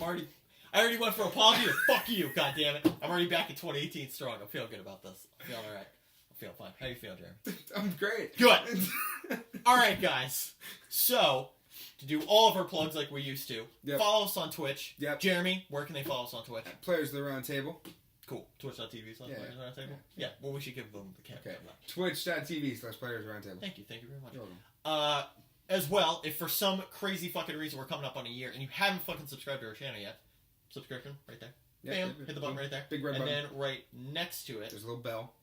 Speaker 2: already went for apology. Fuck you. God damn it. I'm already back in 2018 strong. I'm feeling good about this. I'm feeling alright. feel fine. How you feel, Jeremy?
Speaker 1: I'm great.
Speaker 2: Good. All right, guys. So, to do all of our plugs like we used to,
Speaker 1: Yep.
Speaker 2: follow us on Twitch.
Speaker 1: Yep.
Speaker 2: Jeremy, where can they follow us on Twitch?
Speaker 1: Players of the Round Table.
Speaker 2: Cool. Twitch.tv/Players Roundtable.
Speaker 1: Yeah.
Speaker 2: Yeah. Well, we should give them the camera.
Speaker 1: Okay. Twitch.tv/Players Roundtable.
Speaker 2: Thank you. Thank you very much.
Speaker 1: You're welcome.
Speaker 2: As well, if for some crazy fucking reason we're coming up on a year and you haven't fucking subscribed to our channel yet, subscription right there. Bam. Hit the button right there.
Speaker 1: Big red
Speaker 2: and
Speaker 1: button.
Speaker 2: then right next to it,
Speaker 1: There's a little bell.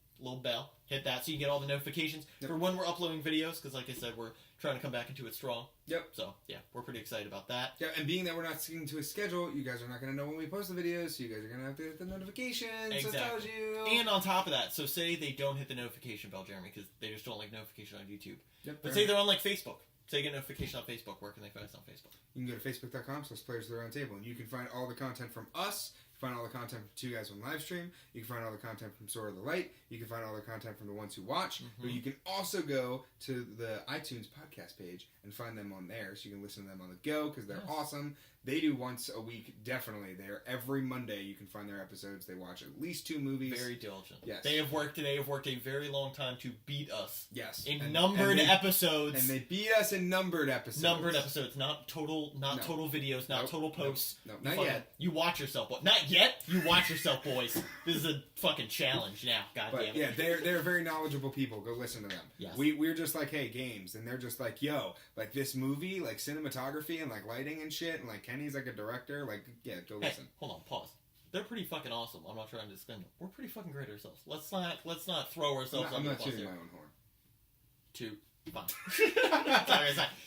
Speaker 2: hit that so you can get all the notifications for when we're uploading videos, because like I said, we're trying to come back into it strong.
Speaker 1: Yep.
Speaker 2: So yeah, we're pretty excited about that.
Speaker 1: Yeah, and being that we're not sticking to a schedule, you guys are not going to know when we post the videos, so you guys are going to have to hit the notifications.
Speaker 2: Exactly.
Speaker 1: So it tells you.
Speaker 2: And on top of that, so say they don't hit the notification bell, Jeremy, because they just don't like notification on YouTube.
Speaker 1: Yep.
Speaker 2: But say they're on like Facebook. Say you get a notification on Facebook. Where can they find us on Facebook?
Speaker 1: You can go to facebook.com/Players of the Round Table, and you can find all the content from us. You can find all the content from Two Guys on Livestream. You can find all the content from Sword of the Light. You can find all the content from the ones who watch. But you can also go to the iTunes podcast page and find them on there, so you can listen to them on the go, because they're awesome. They do once a week, definitely. They're every Monday. You can find their episodes. They watch at least 2 movies.
Speaker 2: Very diligent.
Speaker 1: Yes.
Speaker 2: They have worked a very long time to beat us.
Speaker 1: Yes.
Speaker 2: In numbered episodes.
Speaker 1: And they beat us in numbered episodes.
Speaker 2: Numbered episodes, not total videos, not total posts.
Speaker 1: No, not yet.
Speaker 2: You watch yourself, boys. Not yet. You watch yourself, boys. This is a fucking challenge now. God damn it.
Speaker 1: Yeah, they're very knowledgeable people. Go listen to them.
Speaker 2: Yes.
Speaker 1: We're just like, hey, games, and they're just like, yo, like this movie, like cinematography and like lighting and shit, and like Kenny's like a director. Like, yeah, go listen.
Speaker 2: Hold on, pause. They're pretty fucking awesome. I'm not trying to defend them. We're pretty fucking great ourselves. Let's not throw ourselves
Speaker 1: I'm
Speaker 2: under
Speaker 1: not
Speaker 2: the bus
Speaker 1: shooting
Speaker 2: here.
Speaker 1: my own horn.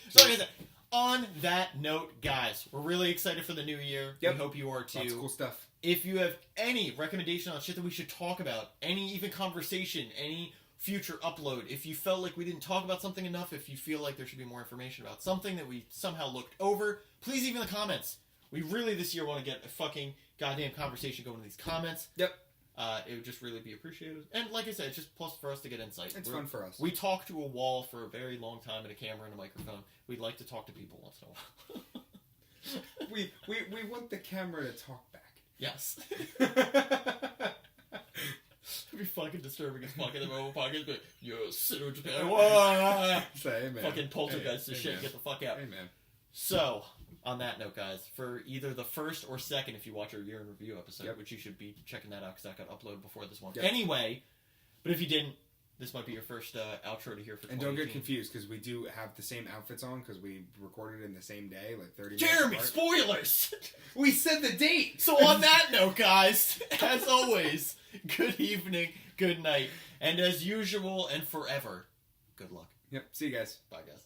Speaker 2: Sorry. On that note, guys, we're really excited for the new year.
Speaker 1: Yep.
Speaker 2: We hope you are too.
Speaker 1: Lots of cool stuff.
Speaker 2: If you have any recommendation on shit that we should talk about, any even conversation, any future upload, if you felt like we didn't talk about something enough, if you feel like there should be more information about something that we somehow looked over, please leave in the comments. We really this year want to get a fucking goddamn conversation going in these comments.
Speaker 1: Yep.
Speaker 2: It would just really be appreciated. And like I said, it's just plus for us to get insight.
Speaker 1: It's fun for us.
Speaker 2: We talk to a wall for a very long time and a camera and a microphone. We'd like to talk to people once in a while.
Speaker 1: we want the camera to talk back.
Speaker 2: Yes. It'd be fucking disturbing as fuck in the mobile pocket, but yes, Sinnoh Japan. Whoa!
Speaker 1: Say, man.
Speaker 2: Fucking poltergeist this shit.
Speaker 1: Man.
Speaker 2: Get the fuck out.
Speaker 1: Hey, man.
Speaker 2: So, on that note, guys, for either the first or second, if you watch our year in review episode, which you should be checking that out because that got uploaded before this one.
Speaker 1: Yep.
Speaker 2: Anyway, but if you didn't, this might be your first outro to hear for 2018.
Speaker 1: And don't get confused, because we do have the same outfits on, because we recorded in the same day, like 30 minutes
Speaker 2: Jeremy,
Speaker 1: apart.
Speaker 2: spoilers!
Speaker 1: We said the date!
Speaker 2: So on that note, guys, as always, good evening, good night, and as usual and forever, good luck.
Speaker 1: Yep, see you guys.
Speaker 2: Bye, guys.